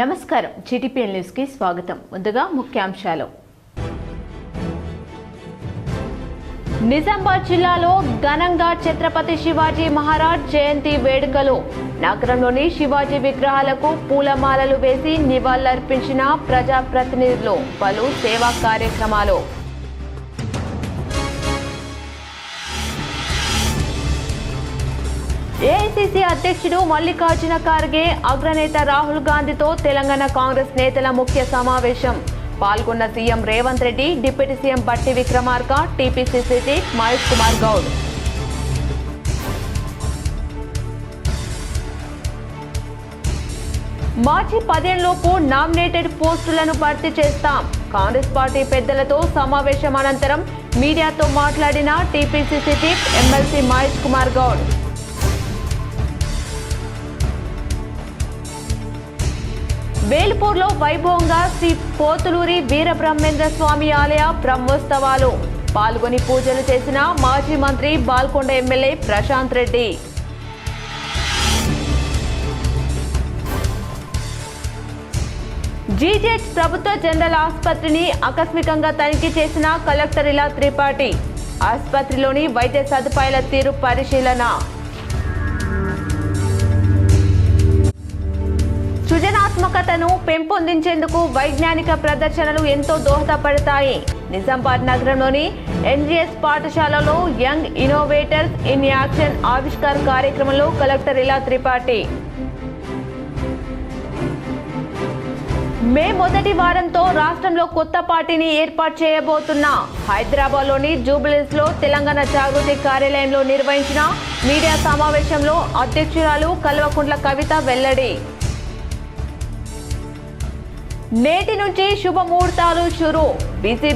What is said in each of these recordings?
నమస్కారం GTPL news కి స్వాగతం. ముందుగా ముఖ్యాంశాలు. నిజామాబాద్ జిల్లాలో ఘనంగా ఛత్రపతి శివాజీ మహారాజ్ జయంతి వేడుకలు. నగరంలోని శివాజీ విగ్రహాలకు పూలమాలలు వేసి నివాళులర్పించిన ప్రజాప్రతినిధులు. పలు సేవా కార్యక్రమాలు. ఏఐసీసీ అధ్యక్షుడు మల్లికార్జున ఖార్గే అగ్రనేత రాహుల్ గాంధీతో తెలంగాణ కాంగ్రెస్ నేతల ముఖ్య సమావేశం. పాల్గొన్న CM Revanth Reddy, deputy CM Bhatti Vikramarka, TPCC chief Mahesh Kumar Goud. మార్చి 15 లోపు నామినేటెడ్ పోస్టులను భర్తీ చేస్తాం. కాంగ్రెస్ పార్టీ పెద్దలతో సమావేశం అనంతరం మీడియాతో మాట్లాడిన TPCC chief MLC Mahesh Kumar Goud. వేల్పూర్లో వైభవంగా శ్రీ పోతులూరి వీరబ్రహ్మేంద్ర స్వామి ఆలయ బ్రహ్మోత్సవాలు. పాల్గొని పూజలు చేసిన మాజీ మంత్రి బాల్కొండ ఎమ్మెల్యే ప్రశాంత్ రెడ్డి. జీజీహెచ్ ప్రభుత్వ జనరల్ ఆసుపత్రిని ఆకస్మికంగా తనిఖీ చేసిన కలెక్టర్ ఇలా త్రిపాఠి. ఆసుపత్రిలోని వైద్య సదుపాయాల తీరు పరిశీలన. సృజనాత్మకతను పెంపొందించేందుకు వైజ్ఞానిక ప్రదర్శనలు ఎంతో దోహదపడతాయి. నిజామాబాద్ నగరంలోని ఎన్జీఎస్ పాఠశాలలో యంగ్ ఇన్నోవేటర్స్ ఇన్ యాక్షన్ ఆవిష్కార కార్యక్రమంలో కలెక్టర్ ఇలా త్రిపాఠి. మే మొదటి వారంతో రాష్ట్రంలో కొత్త పార్టీని ఏర్పాటు చేయబోతున్న హైదరాబాద్లోని జూబ్లీహిల్స్లో తెలంగాణ జాగృతి కార్యాలయంలో నిర్వహించిన మీడియా సమావేశంలో అధ్యక్షురాలు కల్వకుంట్ల కవిత వెల్లడి. నేటి నుంచి శుభముహూర్తాలు షురు.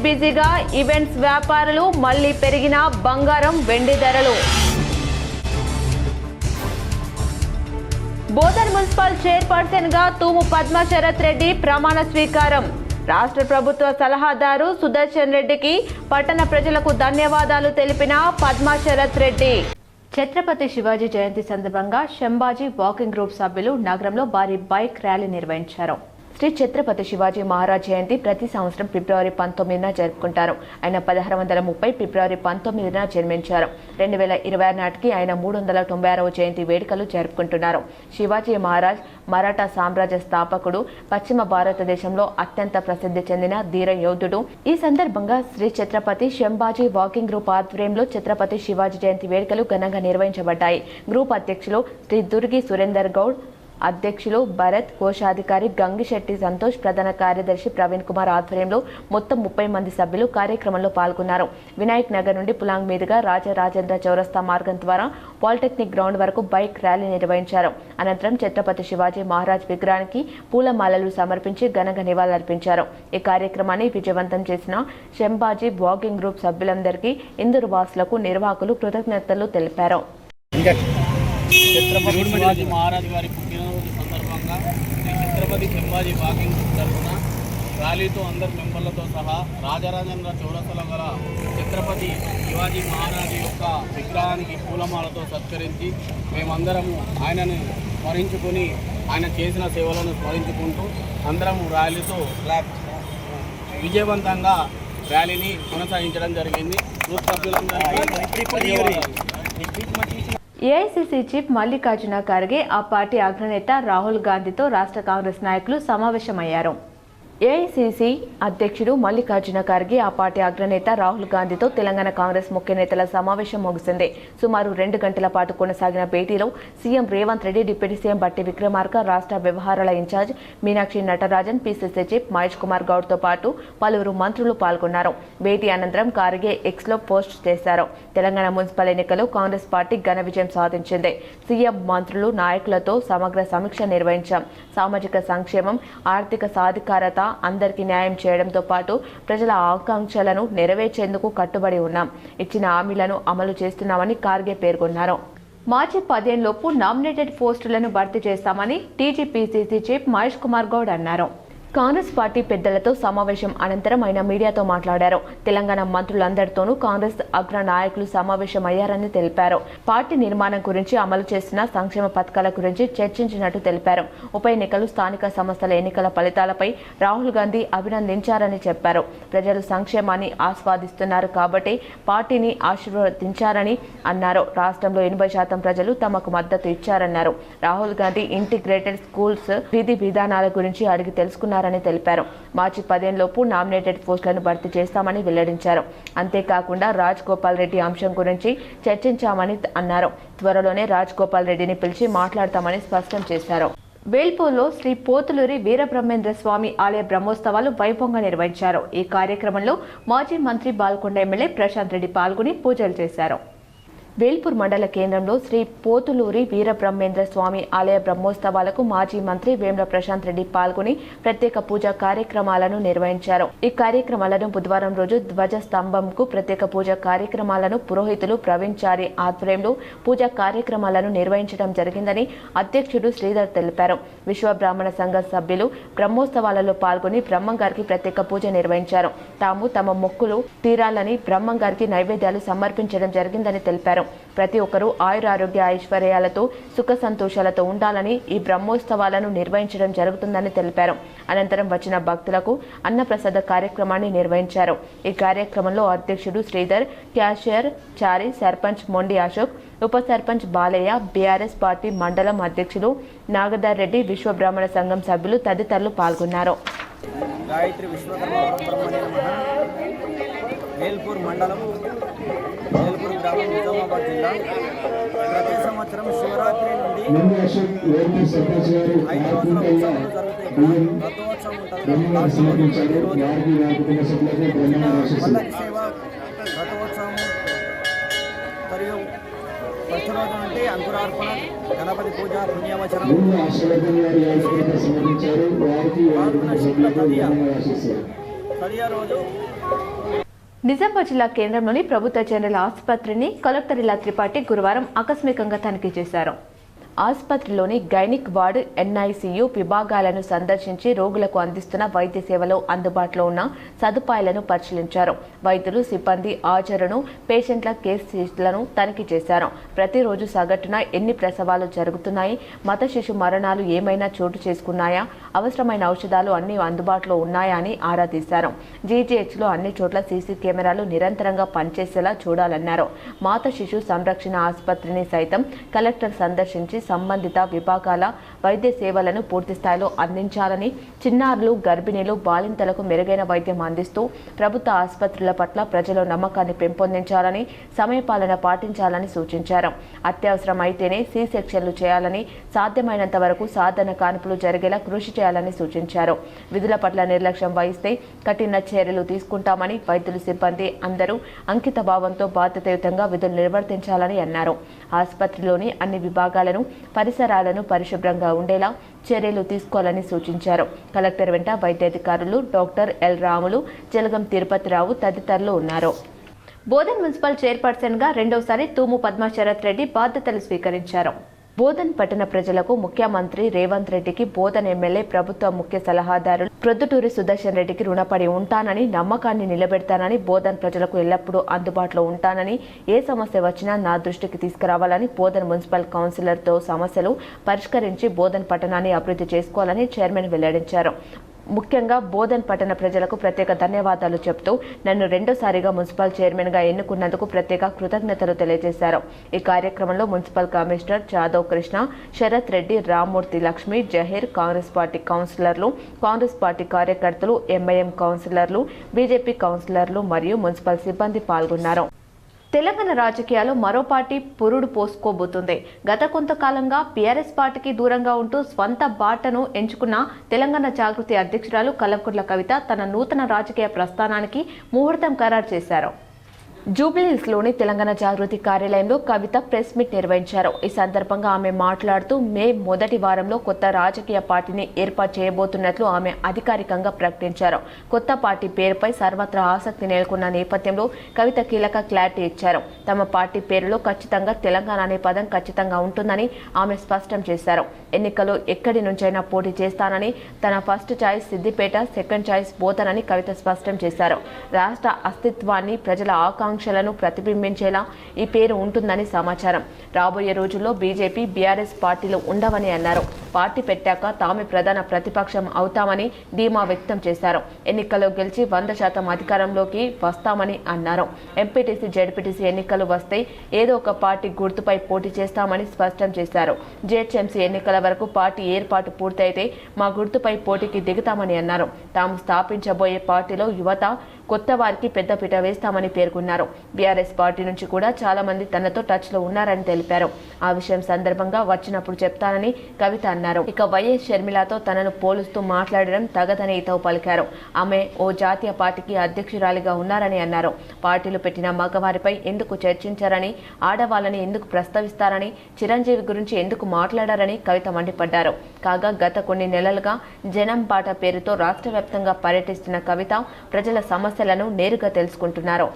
బిజీగా ఈవెంట్స్ వ్యాపారులు. మళ్లీ పెరిగిన బంగారం వెండి ధరలు. బోధన్ మున్సిపల్ చైర్పర్సన్ గా తూము పద్మశరత్ రెడ్డి ప్రమాణ స్వీకారం. రాష్ట్ర ప్రభుత్వ సలహాదారు సుదర్శన్ రెడ్డికి పట్టణ ప్రజలకు ధన్యవాదాలు తెలిపిన పద్మశరత్ రెడ్డి. ఛత్రపతి శివాజీ జయంతి సందర్భంగా శంభాజీ వాకింగ్ గ్రూప్ సభ్యులు నగరంలో భారీ బైక్ ర్యాలీ నిర్వహించారు. శ్రీ ఛత్రపతి శివాజీ మహారాజ్ జయంతి ప్రతి సంవత్సరం ఫిబ్రవరి 19న జరుపుకుంటారు. ఆయన 1630 ఫిబ్రవరి 19న జన్మించారు. 2020 నాటికి ఆయన 396వ జయంతి వేడుకలు జరుపుకుంటున్నారు. శివాజీ మహారాజ్ మరాఠా సామ్రాజ్య స్థాపకుడు, పశ్చిమ భారతదేశంలో అత్యంత ప్రసిద్ధి చెందిన ధీర యోధుడు. ఈ సందర్భంగా శ్రీ ఛత్రపతి శంభాజీ వాకింగ్ గ్రూప్ ఆధ్వర్యంలో ఛత్రపతి శివాజీ జయంతి వేడుకలు ఘనంగా నిర్వహించబడ్డాయి. గ్రూప్ అధ్యక్షులు శ్రీ దుర్గి సురేందర్ గౌడ్, అధ్యక్షులు భరత్, కోశాధికారి గంగిశెట్టి సంతోష్, ప్రధాన కార్యదర్శి ప్రవీణ్ కుమార్ ఆధ్వర్యంలో మొత్తం 30 మంది సభ్యులు కార్యక్రమంలో పాల్గొన్నారు. వినాయక్ నగర్ నుండి పులాంగ్ మీదుగా రాజరాజేంద్ర చౌరస్తా మార్గం ద్వారా పాలిటెక్నిక్ గ్రౌండ్ వరకు బైక్ ర్యాలీ నిర్వహించారు. అనంతరం ఛత్రపతి శివాజీ మహారాజ్ విగ్రహానికి పూలమాలలు సమర్పించి ఘనంగా నివాళులర్పించారు. ఈ కార్యక్రమాన్ని విజయవంతం చేసిన శంభాజీ వాకింగ్ గ్రూప్ సభ్యులందరికీ ఇందూరు వాసులకు నిర్వాహకులు కృతజ్ఞతలు తెలిపారు. ఛత్రపతి శివాజీ మహారాజ్ గారి పుట్టినరోజు సందర్భంగా ఛత్రపతి శివాజీ వాకింగ్ తరఫున ర్యాలీతో అందరు మెంబర్లతో సహా రాజరాజేంద్ర చౌరస్తలో గల ఛత్రపతి శివాజీ మహారాజ్ యొక్క విగ్రహానికి పూలమాలతో సత్కరించి మేమందరము ఆయనను స్మరించుకొని ఆయన చేసిన సేవలను స్మరించుకుంటూ అందరము ర్యాలీతో విజయవంతంగా ర్యాలీని కొనసాగించడం జరిగింది. గ్రూప్ సభ్యులందరికీ ఏఐసీసీ చీఫ్ మల్లికార్జున ఖార్గే ఆ పార్టీ అగ్రనేత రాహుల్ గాంధీతో రాష్ట్ర కాంగ్రెస్ నాయకులు సమావేశమయ్యారు. ఏఐసీసీ అధ్యక్షుడు మల్లికార్జున ఖార్గే ఆ పార్టీ అగ్రనేత రాహుల్ గాంధీతో తెలంగాణ కాంగ్రెస్ ముఖ్య నేతల సమావేశం ముగిసింది. సుమారు 2 గంటల పాటు కొనసాగిన భేటీలో CM Revanth Reddy, deputy CM Bhatti Vikramarka, రాష్ట్ర వ్యవహారాల in charge Meenakshi Natarajan, PCC chief Mahesh Kumar Goud తో పాటు పలువురు మంత్రులు పాల్గొన్నారు. భేటీ అనంతరం ఖార్గే ఎక్స్లో పోస్ట్ చేశారు. తెలంగాణ మున్సిపల్ ఎన్నికల్లో కాంగ్రెస్ పార్టీ ఘన విజయం సాధించింది. సీఎం, మంత్రులు, నాయకులతో సమగ్ర సమీక్ష నిర్వహించాం. సామాజిక సంక్షేమం, ఆర్థిక సాధికారత, అందరికీ న్యాయం చేయడంతో పాటు ప్రజల ఆకాంక్షలను నెరవేర్చేందుకు కట్టుబడి ఉన్నాం. ఇచ్చిన హామీలను అమలు చేస్తున్నామని ఖార్గే పేర్కొన్నారు. మార్చి 15 లోపు నామినేటెడ్ పోస్టులను భర్తీ చేస్తామని టీజీపీసీసీ చీఫ్ మహేష్ కుమార్ గౌడ్ అన్నారు. కాంగ్రెస్ పార్టీ పెద్దలతో సమావేశం అనంతరం ఆయన మీడియాతో మాట్లాడారు. తెలంగాణ మంత్రులందరితోనూ కాంగ్రెస్ అగ్ర నాయకులు సమావేశమయ్యారని తెలిపారు. పార్టీ నిర్మాణం గురించి, అమలు చేస్తున్న సంక్షేమ పథకాల గురించి చర్చించినట్టు తెలిపారు. ఉప ఎన్నికలు, స్థానిక సంస్థల ఎన్నికల ఫలితాలపై రాహుల్ గాంధీ అభినందించారని చెప్పారు. ప్రజలు సంక్షేమాన్ని ఆస్వాదిస్తున్నారు కాబట్టి పార్టీని ఆశీర్వదించారని అన్నారు. రాష్ట్రంలో 80% ప్రజలు తమకు మద్దతు ఇచ్చారన్నారు. రాహుల్ గాంధీ ఇంటిగ్రేటెడ్ స్కూల్స్ విధి విధానాల గురించి అడిగి తెలుసుకున్నారని తెలిపారు. మార్చి 15 లోపు నామినేటెడ్ పోస్టులను భర్తీ చేస్తామని వెల్లడించారు. అంతేకాకుండా రాజ్ గోపాల్ రెడ్డి అంశం గురించి చర్చించామని అన్నారు. త్వరలోనే రాజ్ గోపాల్ రెడ్డిని పిలిచి మాట్లాడతామని స్పష్టం చేశారు. వేల్పూర్లో శ్రీ పోతులూరి వీరబ్రహ్మేంద్ర స్వామి ఆలయ బ్రహ్మోత్సవాలు వైభవంగా నిర్వహించారు. ఈ కార్యక్రమంలో మాజీ మంత్రి బాల్కొండ ఎమ్మెల్యే ప్రశాంత్ రెడ్డి పాల్గొని పూజలు చేశారు. వేల్పూర్ మండల కేంద్రంలో శ్రీ పోతులూరి వీరబ్రహ్మేంద్ర స్వామి ఆలయ బ్రహ్మోత్సవాలకు మాజీ మంత్రి వేముల ప్రశాంత్ రెడ్డి పాల్గొని ప్రత్యేక పూజా కార్యక్రమాలను నిర్వహించారు. ఈ కార్యక్రమాలను బుధవారం రోజు ధ్వజ స్తంభంకు ప్రత్యేక పూజా కార్యక్రమాలను పురోహితులు ప్రవీణ్ చారి ఆధ్వర్యంలో పూజా కార్యక్రమాలను నిర్వహించడం జరిగిందని అధ్యక్షుడు శ్రీధర్ తెలిపారు. విశ్వ బ్రాహ్మణ సంఘ సభ్యులు బ్రహ్మోత్సవాలలో పాల్గొని బ్రహ్మంగారికి ప్రత్యేక పూజ నిర్వహించారు. తాము తమ మొక్కులు తీరాలని బ్రహ్మంగారికి నైవేద్యాలు సమర్పించడం జరిగిందని తెలిపారు. ప్రతి ఒక్కరూ ఆయురారోగ్య ఐశ్వర్యాలతో సుఖ సంతోషాలతో ఉండాలని ఈ బ్రహ్మోత్సవాలను నిర్వహించడం జరుగుతుందని తెలిపారు. అనంతరం వచ్చిన భక్తులకు అన్నప్రసాద కార్యక్రమాన్ని నిర్వహించారు. ఈ కార్యక్రమంలో అధ్యక్షుడు శ్రీధర్, క్యాషియర్ చారి, సర్పంచ్ మొండి అశోక్, ఉప సర్పంచ్ బాలయ్య, బీఆర్ఎస్ పార్టీ మండలం అధ్యక్షులు నాగదార్ రెడ్డి, విశ్వ బ్రాహ్మణ సంఘం సభ్యులు తదితరులు పాల్గొన్నారు. గాయత్రి విశ్వకర్మ వేల్పూర్ మండలం, వేల్పూర్ గ్రామం, నిజామాబాద్ జిల్లా. ప్రతి సంవత్సరం శివరాత్రి నుండి 5 రోజుల ఉత్సవాలు జరుగుతాయి. రథోత్సవం ఉంటుంది. పల్లకి సేవ, రథోత్సవం మరియు ప్రతిరోజు నుండి అంకురార్పణ, గణపతి పూజ, పుణ్యవచనం, తదియ రోజు. నిజామాబాద్ జిల్లా కేంద్రంలోని ప్రభుత్వ జనరల్ ఆసుపత్రిని కలెక్టర్ ఇలా త్రిపాఠి గురువారం ఆకస్మికంగా తనిఖీ చేశారు. ఆసుపత్రిలోని గైనిక్ వార్డు, ఎన్ఐసియు విభాగాలను సందర్శించి రోగులకు అందిస్తున్న వైద్య సేవలో అందుబాటులో ఉన్న సదుపాయాలను పరిశీలించారు. వైద్యులు, సిబ్బంది హాజరును, పేషెంట్ల కేసు షీట్లను తనిఖీ చేశారు. ప్రతిరోజు సగటున ఎన్ని ప్రసవాలు జరుగుతున్నాయి, మత శిశు మరణాలు ఏమైనా చోటు చేసుకున్నాయా, అవసరమైన ఔషధాలు అన్ని అందుబాటులో ఉన్నాయా అని ఆరా తీశారు. జీజీహెచ్లో అన్ని చోట్ల సీసీ కెమెరాలు నిరంతరంగా పనిచేసేలా చూడాలన్నారు. మాత శిశు సంరక్షణ ఆసుపత్రిని సైతం కలెక్టర్ సందర్శించి సంబంధిత విభాగాల వైద్య సేవలను పూర్తి స్థాయిలో అందించాలని, చిన్నారులు, గర్భిణీలు, బాలింతలకు మెరుగైన వైద్యం అందిస్తూ ప్రభుత్వ ఆసుపత్రుల పట్ల ప్రజల నమ్మకాన్ని పెంపొందించాలని, సమయపాలన పాటించాలని సూచించారు. అత్యవసరం అయితేనే సి సెక్షన్లు చేయాలని, సాధ్యమైనంత వరకు సాధన కాన్పులు జరిగేలా కృషి చేయాలని సూచించారు. విధుల పట్ల నిర్లక్ష్యం వహిస్తే కఠిన చర్యలు తీసుకుంటామని, వైద్యులు, సిబ్బంది అందరూ అంకిత భావంతో బాధ్యతాయుతంగా విధులు నిర్వర్తించాలని అన్నారు. ఆసుపత్రిలోని అన్ని విభాగాలను, పరిసరాలను పరిశుభ్రంగా ఉండేలా చర్యలు తీసుకోవాలని సూచించారు. కలెక్టర్ వెంట వైద్యాధికారులు డాక్టర్ ఎల్ రాములు, జలగం తిరుపతిరావు తదితరులు ఉన్నారు. బోధన్ మున్సిపల్ చైర్పర్సన్గా రెండోసారి తూము పద్మశరత్ రెడ్డి బాధ్యతలు స్వీకరించారు. బోధన్ పట్టణ ప్రజలకు ముఖ్యమంత్రి రేవంత్ రెడ్డికి, బోధన్ ఎమ్మెల్యే, ప్రభుత్వ ముఖ్య సలహాదారులు ప్రొద్దుటూరి సుదర్శన్ రెడ్డికి రుణపడి ఉంటానని, నమ్మకాన్ని నిలబెడతానని, బోధన్ ప్రజలకు ఎల్లప్పుడూ అందుబాటులో ఉంటానని, ఏ సమస్య వచ్చినా నా దృష్టికి తీసుకురావాలని, బోధన్ మున్సిపల్ కౌన్సిలర్తో సమస్యలు పరిష్కరించి బోధన్ పట్టణాన్ని అభివృద్ధి చేసుకోవాలని చైర్మన్ వెల్లడించారు. ముఖ్యంగా బోధన్ పట్టణ ప్రజలకు ప్రత్యేక ధన్యవాదాలు చెబుతూ నన్ను రెండోసారిగా మున్సిపల్ చైర్మన్గా ఎన్నుకున్నందుకు ప్రత్యేక కృతజ్ఞతలు తెలియజేశారు. ఈ కార్యక్రమంలో municipal commissioner Jadhav Krishna, Sharath Reddy, Rammurthy, Lakshmi, Zaheer, Congress party కౌన్సిలర్లు, కాంగ్రెస్ పార్టీ కార్యకర్తలు, ఎంఐఎం కౌన్సిలర్లు, బీజేపీ కౌన్సిలర్లు మరియు మున్సిపల్ సిబ్బంది పాల్గొన్నారు. తెలంగాణ రాజకీయాల్లో మరో పార్టీ పురుడు పోసుకోబోతుంది. గత కొంతకాలంగా బీఆర్ఎస్ పార్టీకి దూరంగా ఉంటూ స్వంత బాటను ఎంచుకున్న తెలంగాణ జాగృతి అధ్యక్షురాలు కల్వకుంట్ల కవిత తన నూతన రాజకీయ ప్రస్థానానికి ముహూర్తం ఖరారు చేశారు. జూబ్లీహిల్స్లోని తెలంగాణ జాగృతి కార్యాలయంలో కవిత ప్రెస్ మీట్ నిర్వహించారు. ఈ సందర్భంగా ఆమె మాట్లాడుతూ మే మొదటి వారంలో కొత్త రాజకీయ పార్టీని ఏర్పాటు చేయబోతున్నట్లు ఆమె అధికారికంగా ప్రకటించారు. కొత్త పార్టీ పేరుపై సర్వత్రా ఆసక్తి నెలకొన్న నేపథ్యంలో కవిత కీలక క్లారిటీ ఇచ్చారు. తమ పార్టీ పేరులో ఖచ్చితంగా తెలంగాణ అనే పదం ఖచ్చితంగా ఉంటుందని ఆమె స్పష్టం చేశారు. ఎన్నికల్లో ఎక్కడి నుంచైనా పోటీ చేస్తానని, తన first choice Siddipet, second choice బోధనని కవిత స్పష్టం చేశారు. రాష్ట్ర అస్తిత్వాన్ని, ప్రజల ఆకాంక్షలను ప్రతిబింబించేలా ఈ పేరు ఉంటుందని సమాచారం. రాబోయే రోజుల్లో బీజేపీ, బీఆర్ఎస్ పార్టీలు ఉండవని అన్నారు. పార్టీ పెట్టాక తామే ప్రధాన ప్రతిపక్షం అవుతామని ధీమా వ్యక్తం చేశారు. ఎన్నికల్లో గెలిచి 100% అధికారంలోకి వస్తామని అన్నారు. ఎంపీటీసీ, జెడ్పీటీసీ ఎన్నికలు వస్తే ఏదో ఒక పార్టీ గుర్తుపై పోటీ చేస్తామని స్పష్టం చేశారు. జీహెచ్ఎంసీ ఎన్నికల వరకు పార్టీ ఏర్పాటు పూర్తయితే మా గుర్తుపై పోటీకి దిగుతామని అన్నారు. తాము స్థాపించబోయే పార్టీలో యువత, కొత్త వారికి పెద్దపీట వేస్తామని పేర్కొన్నారు. బీఆర్ఎస్ పార్టీ నుంచి కూడా చాలా మంది తనతో టచ్ లో ఉన్నారని తెలిపారు. ఆ విషయం సందర్భంగా వచ్చినప్పుడు చెప్తానని కవిత అన్నారు. ఇక వైఎస్ షర్మిలతో తనను పోలుస్తూ మాట్లాడడం తగదని హితవు పలికారు. ఆమె ఓ జాతీయ పార్టీకి అధ్యక్షురాలిగా ఉన్నారని అన్నారు. పార్టీలు పెట్టిన మగవారిపై ఎందుకు చర్చించారని, ఆడవాళ్ళని ఎందుకు ప్రస్తావిస్తారని, చిరంజీవి గురించి ఎందుకు మాట్లాడారని కవిత మండిపడ్డారు. కాగా గత కొన్ని నెలలుగా జనం పాట పేరుతో రాష్ట్ర వ్యాప్తంగా పర్యటిస్తున్న కవిత ప్రజల సమస్యలను నేరుగా తెలుసుకుంటున్నారు.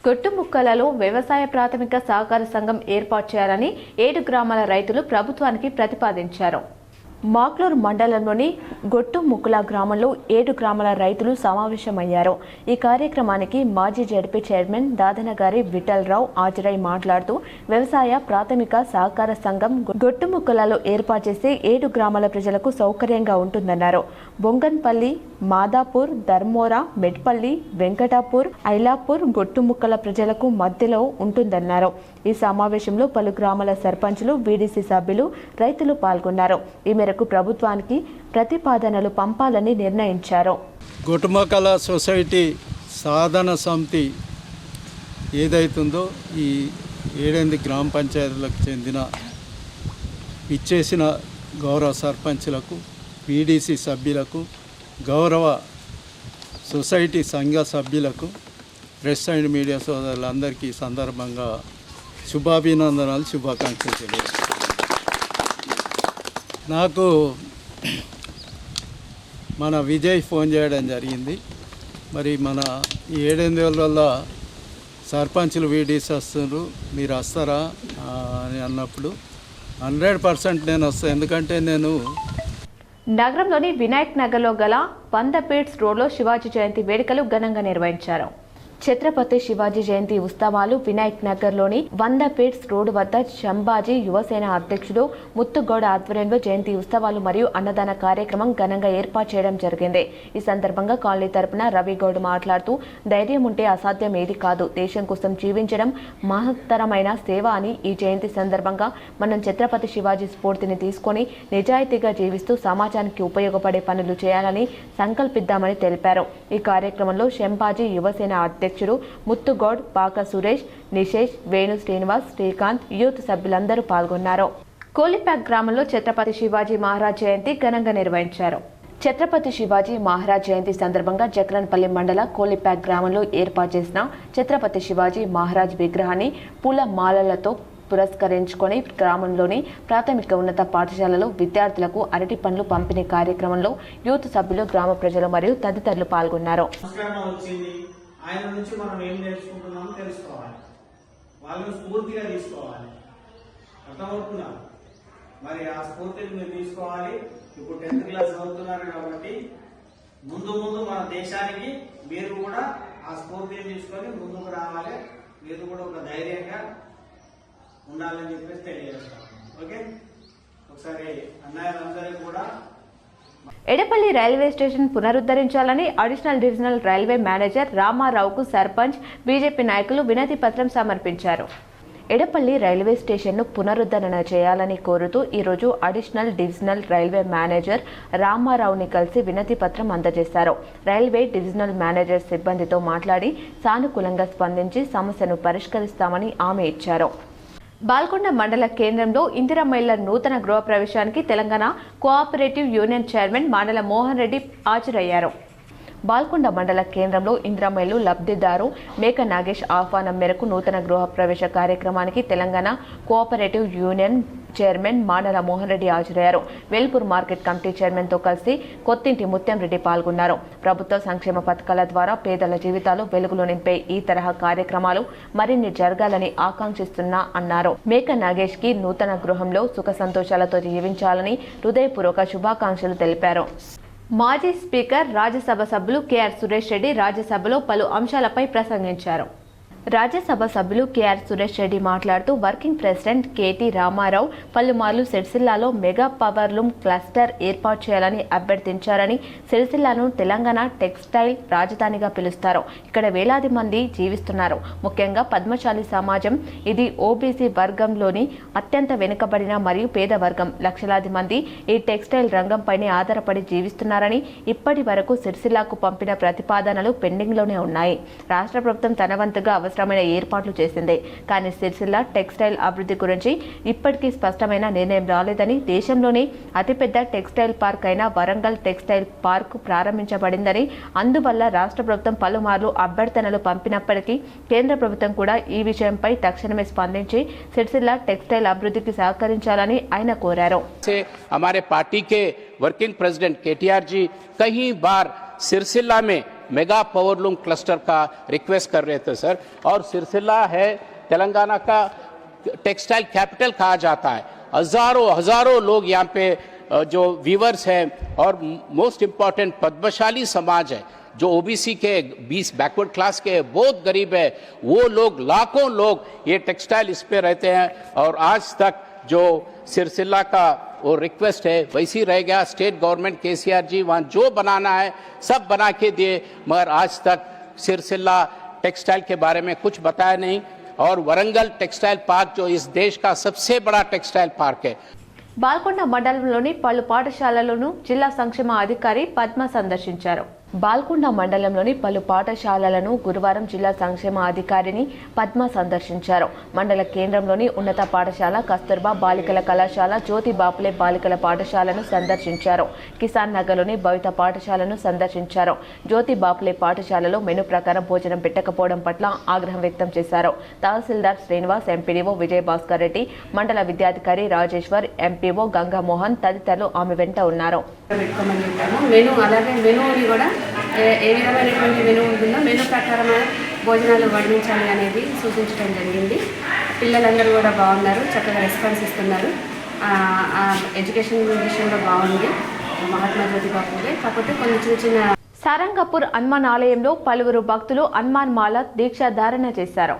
గొట్టుముక్కలలో వ్యవసాయ ప్రాథమిక సహకార సంఘం ఏర్పాటు చేయాలని 7 గ్రామాల రైతులు ప్రభుత్వానికి ప్రతిపాదించారు. మాక్లూరు మండలంలోని గొట్టుముక్కుల గ్రామంలో 7 గ్రామాల రైతులు సమావేశమయ్యారు. ఈ కార్యక్రమానికి మాజీ జడ్పీ చైర్మన్ దాదనగారి విఠలరావు హాజరై మాట్లాడుతూ వ్యవసాయ ప్రాథమిక సహకార సంఘం గొట్టుముక్కలలో ఏర్పాటు చేసి 7 గ్రామాల ప్రజలకు సౌకర్యంగా ఉంటుందన్నారు. బొంగన్పల్లి, మాదాపూర్, ధర్మోరా, మెట్పల్లి, వెంకటాపూర్, ఐలాపూర్ గొట్టుముక్కల ప్రజలకు మధ్యలో ఉంటుందన్నారు. ఈ సమావేశంలో పలు గ్రామాల సర్పంచులు, వీడీసీ సభ్యులు, రైతులు పాల్గొన్నారు. ఈ మేరకు ప్రభుత్వానికి ప్రతిపాదనలు పంపాలని నిర్ణయించారు. గొట్టుముక్కల సొసైటీ సాధన సమితి ఏదైతుందో ఈ 7 గ్రామ పంచాయతీలకు చెందిన ఇచ్చేసిన గౌరవ సర్పంచులకు, వీడీసీ సభ్యులకు, గౌరవ సొసైటీ సంఘ సభ్యులకు, ప్రెస్ అండ్ మీడియా సోదరులందరికీ సందర్భంగా శుభాభినందనాలు, శుభాకాంక్షలు తెలియదు. నాకు మన విజయ్ ఫోన్ చేయడం జరిగింది. మరి మన 7 వల్ల సర్పంచులు, వీడీసీ వస్తున్నారు, మీరు వస్తారా అని అన్నప్పుడు 100% నేను వస్తాను. ఎందుకంటే నేను నగరంలోని వినాయక్ నగర్లో గల 100 ఫీట్స్ రోడ్లో శివాజీ జయంతి వేడుకలు ఘనంగా నిర్వహించారు. ఛత్రపతి శివాజీ జయంతి ఉత్సవాలు వినాయక్ నగర్లోని 100 ఫీట్స్ రోడ్డు వద్ద సంభాజీ యువసేన అధ్యక్షుడు ముత్తుగౌడ ఆధ్వర్యంలో జయంతి ఉత్సవాలు మరియు అన్నదాన కార్యక్రమం ఘనంగా ఏర్పాటు చేయడం జరిగింది. ఈ సందర్భంగా కాలనీ తరపున రవిగౌడ్ మాట్లాడుతూ ధైర్యం ఉంటే అసాధ్యం ఏది కాదు, దేశం కోసం జీవించడం మహత్తరమైన సేవ అని ఈ జయంతి సందర్భంగా మనం ఛత్రపతి శివాజీ స్ఫూర్తిని తీసుకొని నిజాయితీగా జీవిస్తూ సమాజానికి ఉపయోగపడే పనులు చేయాలని సంకల్పిద్దామని తెలిపారు. ఈ కార్యక్రమంలో సంభాజీ యువసేన అధ్యక్షుడు ముత్తుగౌడ్, పాక సురేష్, నిశేష్, వేణు శ్రీనివాస్, శ్రీకాంత్, యూత్ సభ్యులందరూ పాల్గొన్నారు. కోలిపాక్ గ్రామంలో ఛత్రపతి శివాజీ మహారాజ్ జయంతి ఘనంగా నిర్వహించారు. ఛత్రపతి శివాజీ మహారాజ్ జయంతి సందర్భంగా జక్రన్పల్లి మండల కోలిపాక్ గ్రామంలో ఏర్పాటు చేసిన ఛత్రపతి శివాజీ మహారాజ్ విగ్రహాన్ని పూల మాలలతో పురస్కరించుకొని గ్రామంలోని ప్రాథమిక ఉన్నత పాఠశాలలో విద్యార్థులకు అరటి పండ్లు పంపిణీ కార్యక్రమంలో యూత్ సభ్యులు, గ్రామ ప్రజలు మరియు తదితరులు పాల్గొన్నారు. ఆయన నుంచి మనం ఏం నేర్చుకుంటున్నామో తెలుసుకోవాలి, వాళ్ళని స్ఫూర్తిగా తీసుకోవాలి. అర్థమవుతుందా? మరి ఆ స్ఫూర్తిని మీరు తీసుకోవాలి. ఇప్పుడు 10th క్లాస్ చదువుతున్నారు కాబట్టి ముందు మన దేశానికి మీరు కూడా ఆ స్ఫూర్తిని తీసుకొని ముందుకు రావాలి. మీరు కూడా ఒక ధైర్యంగా ఉండాలని చెప్పేసి తెలియజేస్తాం. ఓకే, ఒకసారి అన్నయ్యలందరికీ కూడా ఎడపల్లి రైల్వే స్టేషన్ పునరుద్ధరించాలని అడిషనల్ డివిజనల్ రైల్వే మేనేజర్ రామారావుకు సర్పంచ్, బీజేపీ నాయకులు వినతి పత్రం సమర్పించారు. ఎడపల్లి రైల్వే స్టేషన్ను పునరుద్ధరణ చేయాలని కోరుతూ ఈరోజు అడిషనల్ డివిజనల్ రైల్వే మేనేజర్ రామారావుని కలిసి వినతి పత్రం అందజేశారు. రైల్వే డివిజనల్ మేనేజర్ సిబ్బందితో మాట్లాడి సానుకూలంగా స్పందించి సమస్యను పరిష్కరిస్తామని హామీ ఇచ్చారు. బాల్కొండ మండల కేంద్రంలో ఇందిరమ్మ ఇళ్ల నూతన గృహప్రవేశానికి Telangana cooperative union chairman మానల Mohan Reddy హాజరయ్యారు. బాల్కొండ మండల కేంద్రంలో ఇంద్రమేలు లబ్ధిదారు మేక నాగేష్ ఆహ్వానం మేరకు నూతన గృహ ప్రవేశ కార్యక్రమానికి Telangana cooperative union chairman మానల Mohan Reddy హాజరయ్యారు. వేల్పూర్ మార్కెట్ కమిటీ చైర్మన్ తో కలిసి కొత్తింటి ముత్యం రెడ్డి పాల్గొన్నారు. ప్రభుత్వ సంక్షేమ పథకాల ద్వారా పేదల జీవితాలు వెలుగులు నింపే ఈ తరహా కార్యక్రమాలు మరిన్ని జరగాలని ఆకాంక్షిస్తున్నా అన్నారు. మేక నాగేష్ కి నూతన గృహంలో సుఖ సంతోషాలతో జీవించాలని హృదయపూర్వక శుభాకాంక్షలు తెలిపారు. మాజీ స్పీకర్ రాజ్యసభ సభ్యులు కేఆర్ సురేష్ రెడ్డి రాజ్యసభలో పలు అంశాలపై ప్రసంగించారు. రాజ్యసభ సభ్యులు కేఆర్ సురేష్ రెడ్డి మాట్లాడుతూ వర్కింగ్ ప్రెసిడెంట్ కేటీ రామారావు పలుమార్లు సిరిసిల్లాలో మెగా పవర్ లూమ్ క్లస్టర్ ఏర్పాటు చేయాలని అభ్యర్థించారని, సిరిసిల్లాను తెలంగాణ టెక్స్టైల్ రాజధానిగా పిలుస్తారు. ఇక్కడ వేలాది మంది జీవిస్తున్నారు. ముఖ్యంగా పద్మశాలి సమాజం. ఇది ఓబీసీ వర్గంలోని అత్యంత వెనుకబడిన మరియు పేద వర్గం. లక్షలాది మంది ఈ టెక్స్టైల్ రంగంపైనే ఆధారపడి జీవిస్తున్నారని, ఇప్పటి వరకు సిరిసిల్లాకు పంపిన ప్రతిపాదనలు పెండింగ్లోనే ఉన్నాయి. రాష్ట్ర ప్రభుత్వం తన వంతుగా అవసరమైన ఏర్పాట్లు చేసింది. కానీ సిరిసిల్ల టెక్స్టైల్ అభివృద్ధి గురించి ఇప్పటికీ స్పష్టమైన నిర్ణయం రాలేదని, దేశంలోనే అతిపెద్ద టెక్స్టైల్ పార్క్ అయిన వరంగల్ టెక్స్టైల్ పార్క్ ప్రారంభించబడిందని, అందువల్ల రాష్ట్ర ప్రభుత్వం పలుమార్లు అభ్యర్థనలు పంపినప్పటికీ కేంద్ర ప్రభుత్వం కూడా ఈ విషయంపై తక్షణమే స్పందించి సిరిసిల్ల టెక్స్టైల్ అభివృద్ధికి సహకరించాలని ఆయన కోరారు. हमारे पार्टी के वर्किंग प्रेसिडेंट केटीआर जी कई बार सिरसिल्ला में मेगा पावरलूम क्लस्टर का रिक्वेस्ट कर रहे थे सर, और सिरसिल्ला है तेलंगाना का टेक्सटाइल कैपिटल कहा जाता है. हजारों लोग यहाँ पे जो व्यूवर्स हैं, और मोस्ट इम्पॉर्टेंट पद्मशाली समाज है जो ओबीसी के 20 बैकवर्ड क्लास के बहुत गरीब है, वो लोग लाखों लोग ये टेक्सटाइल इस पे रहते हैं. और आज तक जो सिरसिल्ला का वो रिक्वेस्ट है वैसी रह गया. स्टेट गवर्नमेंट केसीआर जी वहाँ जो बनाना है सब बना के दिए, मगर आज तक सिरसिल्ला टेक्सटाइल के बारे में कुछ बताया नहीं. और वरंगल टेक्सटाइल पार्क जो इस देश का सबसे बड़ा टेक्सटाइल पार्क है. బాల్కొండ మండలంలోని పలు పాఠశాలలను జిల్లా సంక్షేమ అధికారి పద్మ సందర్శించారు. బాల్కొండ మండలంలోని పలు పాఠశాలలను గురువారం జిల్లా సంక్షేమ అధికారిని పద్మ సందర్శించారు. మండల కేంద్రంలోని ఉన్నత పాఠశాల, కస్తూర్బా బాలికల కళాశాల, జ్యోతి బాపులే బాలికల పాఠశాలను సందర్శించారు. కిసాన్ నగర్లోని భవిత పాఠశాలను సందర్శించారు. జ్యోతి బాపులే పాఠశాలలో మెను ప్రకారం భోజనం పెట్టకపోవడం పట్ల ఆగ్రహం వ్యక్తం చేశారు. తహసీల్దార్ శ్రీనివాస్, ఎంపీడీఓ విజయభాస్కర్ రెడ్డి, మండల విద్యాధికారి రాజేశ్వర్, ఎంపీఓ గంగామోహన్ తదితరులు ఆమె వెంట ఉన్నారు. మెను అలాగే మెనూని కూడా ఏ విధమైనటువంటి మెనూ ఉంటుందో మెనూ ప్రకారమైన భోజనాలు వడ్డించాలి అనేది సూచించడం జరిగింది. పిల్లలందరూ కూడా బాగున్నారు, చక్కగా రెస్పాన్స్ ఇస్తున్నారు. ఎడ్యుకేషన్ విషయంలో బాగుంది మహాత్మా జ్యోతిబా పూలే. కాకపోతే కొన్ని చిన్న సారంగపూర్ హనుమాన్ ఆలయంలో పలువురు భక్తులు హనుమాన్ మాల దీక్ష ధారణ చేశారు.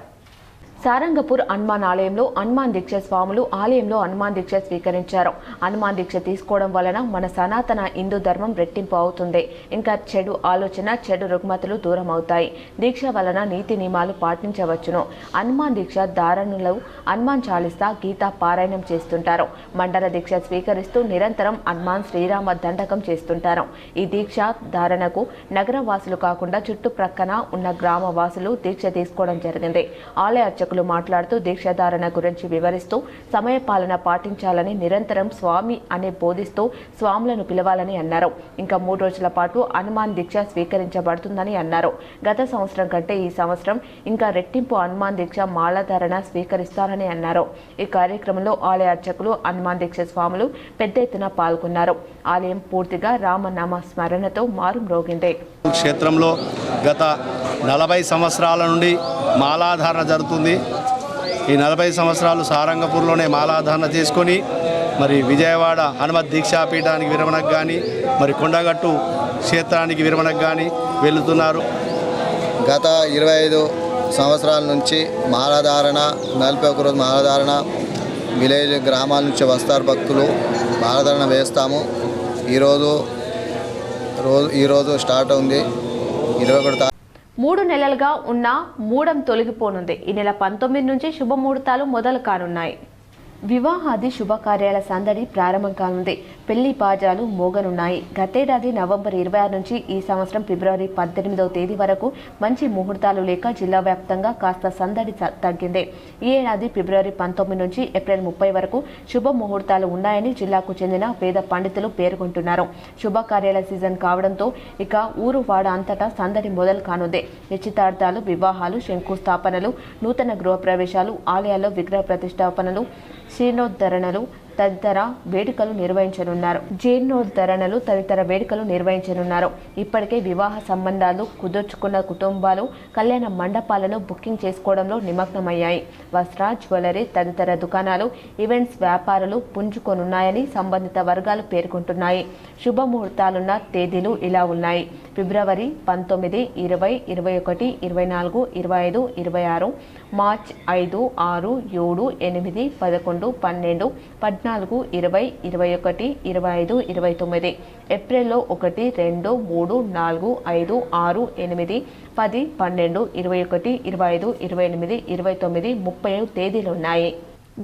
సారంగపూర్ హనుమాన్ ఆలయంలో హనుమాన్ దీక్ష స్వాములు ఆలయంలో హనుమాన్ దీక్ష స్వీకరించారు. హనుమాన్ దీక్ష తీసుకోవడం వలన మన సనాతన హిందూ ధర్మం రెట్టింపు అవుతుంది. ఇంకా చెడు ఆలోచన, చెడు రుగ్మతులు దూరం అవుతాయి. దీక్ష వలన నీతి నియమాలు పాటించవచ్చును. హనుమాన్ దీక్ష ధారణలు హనుమాన్ చాలీసా, గీతా పారాయణం చేస్తుంటారు. మండల దీక్ష స్వీకరిస్తూ నిరంతరం హనుమాన్ శ్రీరామ దండకం చేస్తుంటారు. ఈ దీక్ష ధారణకు నగర వాసులు కాకుండా చుట్టుప్రక్కన ఉన్న గ్రామ వాసులు దీక్ష తీసుకోవడం జరిగింది. ఆలయ అర్చకులు మాట్లాడుతూ దీక్షాధారణ గురించి వివరిస్తూ సమయపాలన పాటించాలని, నిరంతరం స్వామి అనే బోధిస్తూ స్వాములను పిలవాలని అన్నారు. ఇంకా 3 రోజుల పాటు హనుమాన్ దీక్ష స్వీకరించబడుతుందని అన్నారు. గత సంవత్సరం కంటే ఈ సంవత్సరం ఇంకా రెట్టింపు హనుమాన్ దీక్ష మాలధారణ స్వీకరిస్తారని అన్నారు. ఈ కార్యక్రమంలో ఆలయ అర్చకులు, హనుమాన్ దీక్ష స్వాములు పెద్ద ఎత్తున పాల్గొన్నారు. ఆలయం పూర్తిగా రామనామ స్మరణతో మారుమ్రోగింది. క్షేత్రంలో గత 40 సంవత్సరాల నుండి మాలాధారణ జరుగుతుంది. ఈ 40 సంవత్సరాలు సారంగపూర్లోనే మాలాధారణ చేసుకొని మరి విజయవాడ హనుమత్ దీక్షాపీఠానికి విరమణకు కానీ, మరి కొండగట్టు క్షేత్రానికి విరమణకు కానీ వెళుతున్నారు. గత 25 సంవత్సరాల నుంచి మాలాధారణ, 41 రోజు మాలాధారణ విలేజ్ గ్రామాల నుంచి వస్తారు భక్తులు. మాలాధారణ వేస్తాము. ఈరోజు స్టార్ట్ ఉంది. 21 3 నెలలుగా ఉన్న మూడం తొలగిపోనుంది. ఈ నెల 19 నుంచి శుభముహూర్తాలు మొదలు కానున్నాయి. వివాహాది శుభకార్యాల సందడి ప్రారంభం కానుంది. పెళ్లి బాజాలు మోగనున్నాయి. గతేడాది నవంబర్ 26 నుంచి ఈ సంవత్సరం ఫిబ్రవరి 18వ తేదీ వరకు మంచి ముహూర్తాలు లేక జిల్లా వ్యాప్తంగా కాస్త సందడి తగ్గింది. ఈ ఏడాది ఫిబ్రవరి 19 నుంచి ఏప్రిల్ 30 వరకు శుభ ముహూర్తాలు ఉన్నాయని జిల్లాకు చెందిన వేద పండితులు పేర్కొంటున్నారు. శుభకార్యాల సీజన్ కావడంతో ఇక ఊరు వాడ అంతటా సందడి మొదలు కానుంది. నిశ్చితార్థాలు, వివాహాలు, శంకుస్థాపనలు, నూతన గృహప్రవేశాలు, ఆలయాల్లో విగ్రహ ప్రతిష్టాపనలు, జీర్ణోద్ధరణలు తదితర వేడుకలు నిర్వహించనున్నారు. ఇప్పటికే వివాహ సంబంధాలు కుదుర్చుకున్న కుటుంబాలు కళ్యాణ మండపాలను బుకింగ్ చేసుకోవడంలో నిమగ్నమయ్యాయి. వస్త్ర, జ్యువెలరీ తదితర దుకాణాలు, ఈవెంట్స్ వ్యాపారాలు పుంజుకొనున్నాయని సంబంధిత వర్గాలు పేర్కొంటున్నాయి. శుభముహూర్తాలున్న తేదీలు ఇలా ఉన్నాయి. ఫిబ్రవరి 19, 20, 21, 24, 25, 26, మార్చ్ 5, 6, 7, 8, 11, 12, 14, 20, 21, 25, 29, ఏప్రిల్లో 1, 2, 3, 4, 5, 6, 8, 10, 12, 21, 25, 28, 29, 30 తేదీలున్నాయి.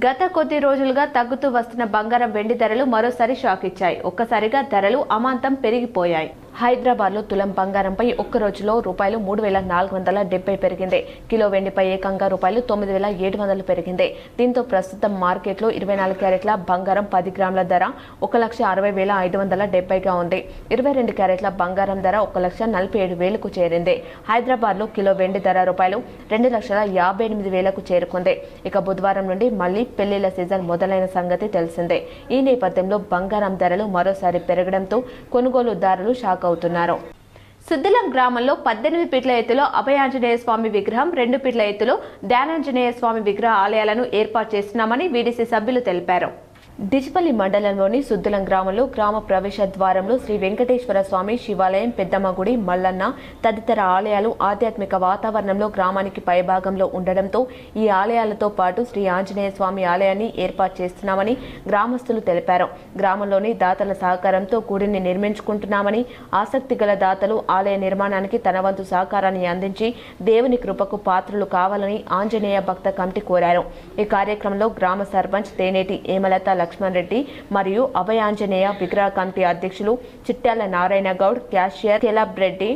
గత కొద్ది రోజులుగా తగ్గుతూ వస్తున్న బంగారం, వెండి ధరలు మరోసారి షాక్ ఇచ్చాయి. ఒక్కసారిగా ధరలు అమాంతం పెరిగిపోయాయి. హైదరాబాద్లో తులం బంగారంపై ఒక్క రోజులో రూపాయలు 3,470 పెరిగింది. కిలో వెండిపై ఏకంగా రూపాయలు 9,700 పెరిగింది. దీంతో ప్రస్తుతం మార్కెట్లో 24 క్యారెట్ల బంగారం 10 గ్రాముల ధర 1,60,570గా ఉంది. 22 క్యారెట్ల బంగారం ధర 1,47,000కు చేరింది. హైదరాబాద్లో కిలో వెండి ధర రూపాయలు 2,58,000కు చేరుకుంది. ఇక బుధవారం నుండి మళ్లీ పెళ్లిళ్ల సీజన్ మొదలైన సంగతి తెలిసిందే. ఈ నేపథ్యంలో బంగారం ధరలు మరోసారి పెరగడంతో కొనుగోలుదారులు షాక్ అవుతున్నారు. సుద్దిలం గ్రామంలో 18 ఫీట్ల ఎత్తులో అభయాంజనేయ స్వామి విగ్రహం, 2 ఫీట్ల ఎత్తులో ధ్యానాంజనేయ స్వామి విగ్రహ ఆలయాలను ఏర్పాటు చేస్తున్నామని వీడీసీ సభ్యులు తెలిపారు. డిజిపల్లి మండలంలోని సుద్దులం గ్రామంలో గ్రామ ప్రవేశ ద్వారంలో శ్రీ వెంకటేశ్వర స్వామి శివాలయం, పెద్దమ్మ గుడి, మల్లన్న తదితర ఆలయాలు ఆధ్యాత్మిక వాతావరణంలో గ్రామానికి పైభాగంలో ఉండడంతో ఈ ఆలయాలతో పాటు శ్రీ ఆంజనేయ స్వామి ఆలయాన్ని ఏర్పాటు చేస్తున్నామని గ్రామస్తులు తెలిపారు. గ్రామంలోని దాతల సహకారంతో గుడిని నిర్మించుకుంటున్నామని, ఆసక్తి గల దాతలు ఆలయ నిర్మాణానికి తన వంతు సహకారాన్ని అందించి దేవుని కృపకు పాత్రలు కావాలని ఆంజనేయ భక్త కమిటీ కోరారు. ఈ కార్యక్రమంలో గ్రామ సర్పంచ్ తేనేటి ఏమలత లక్ష్మణ్ రెడ్డి మరియు అభయాంజనేయ విగ్రహ కమిటీ అధ్యక్షులు చిట్టాల నారాయణ గౌడ్, క్యాషియర్ కెలాబ్ రెడ్డి,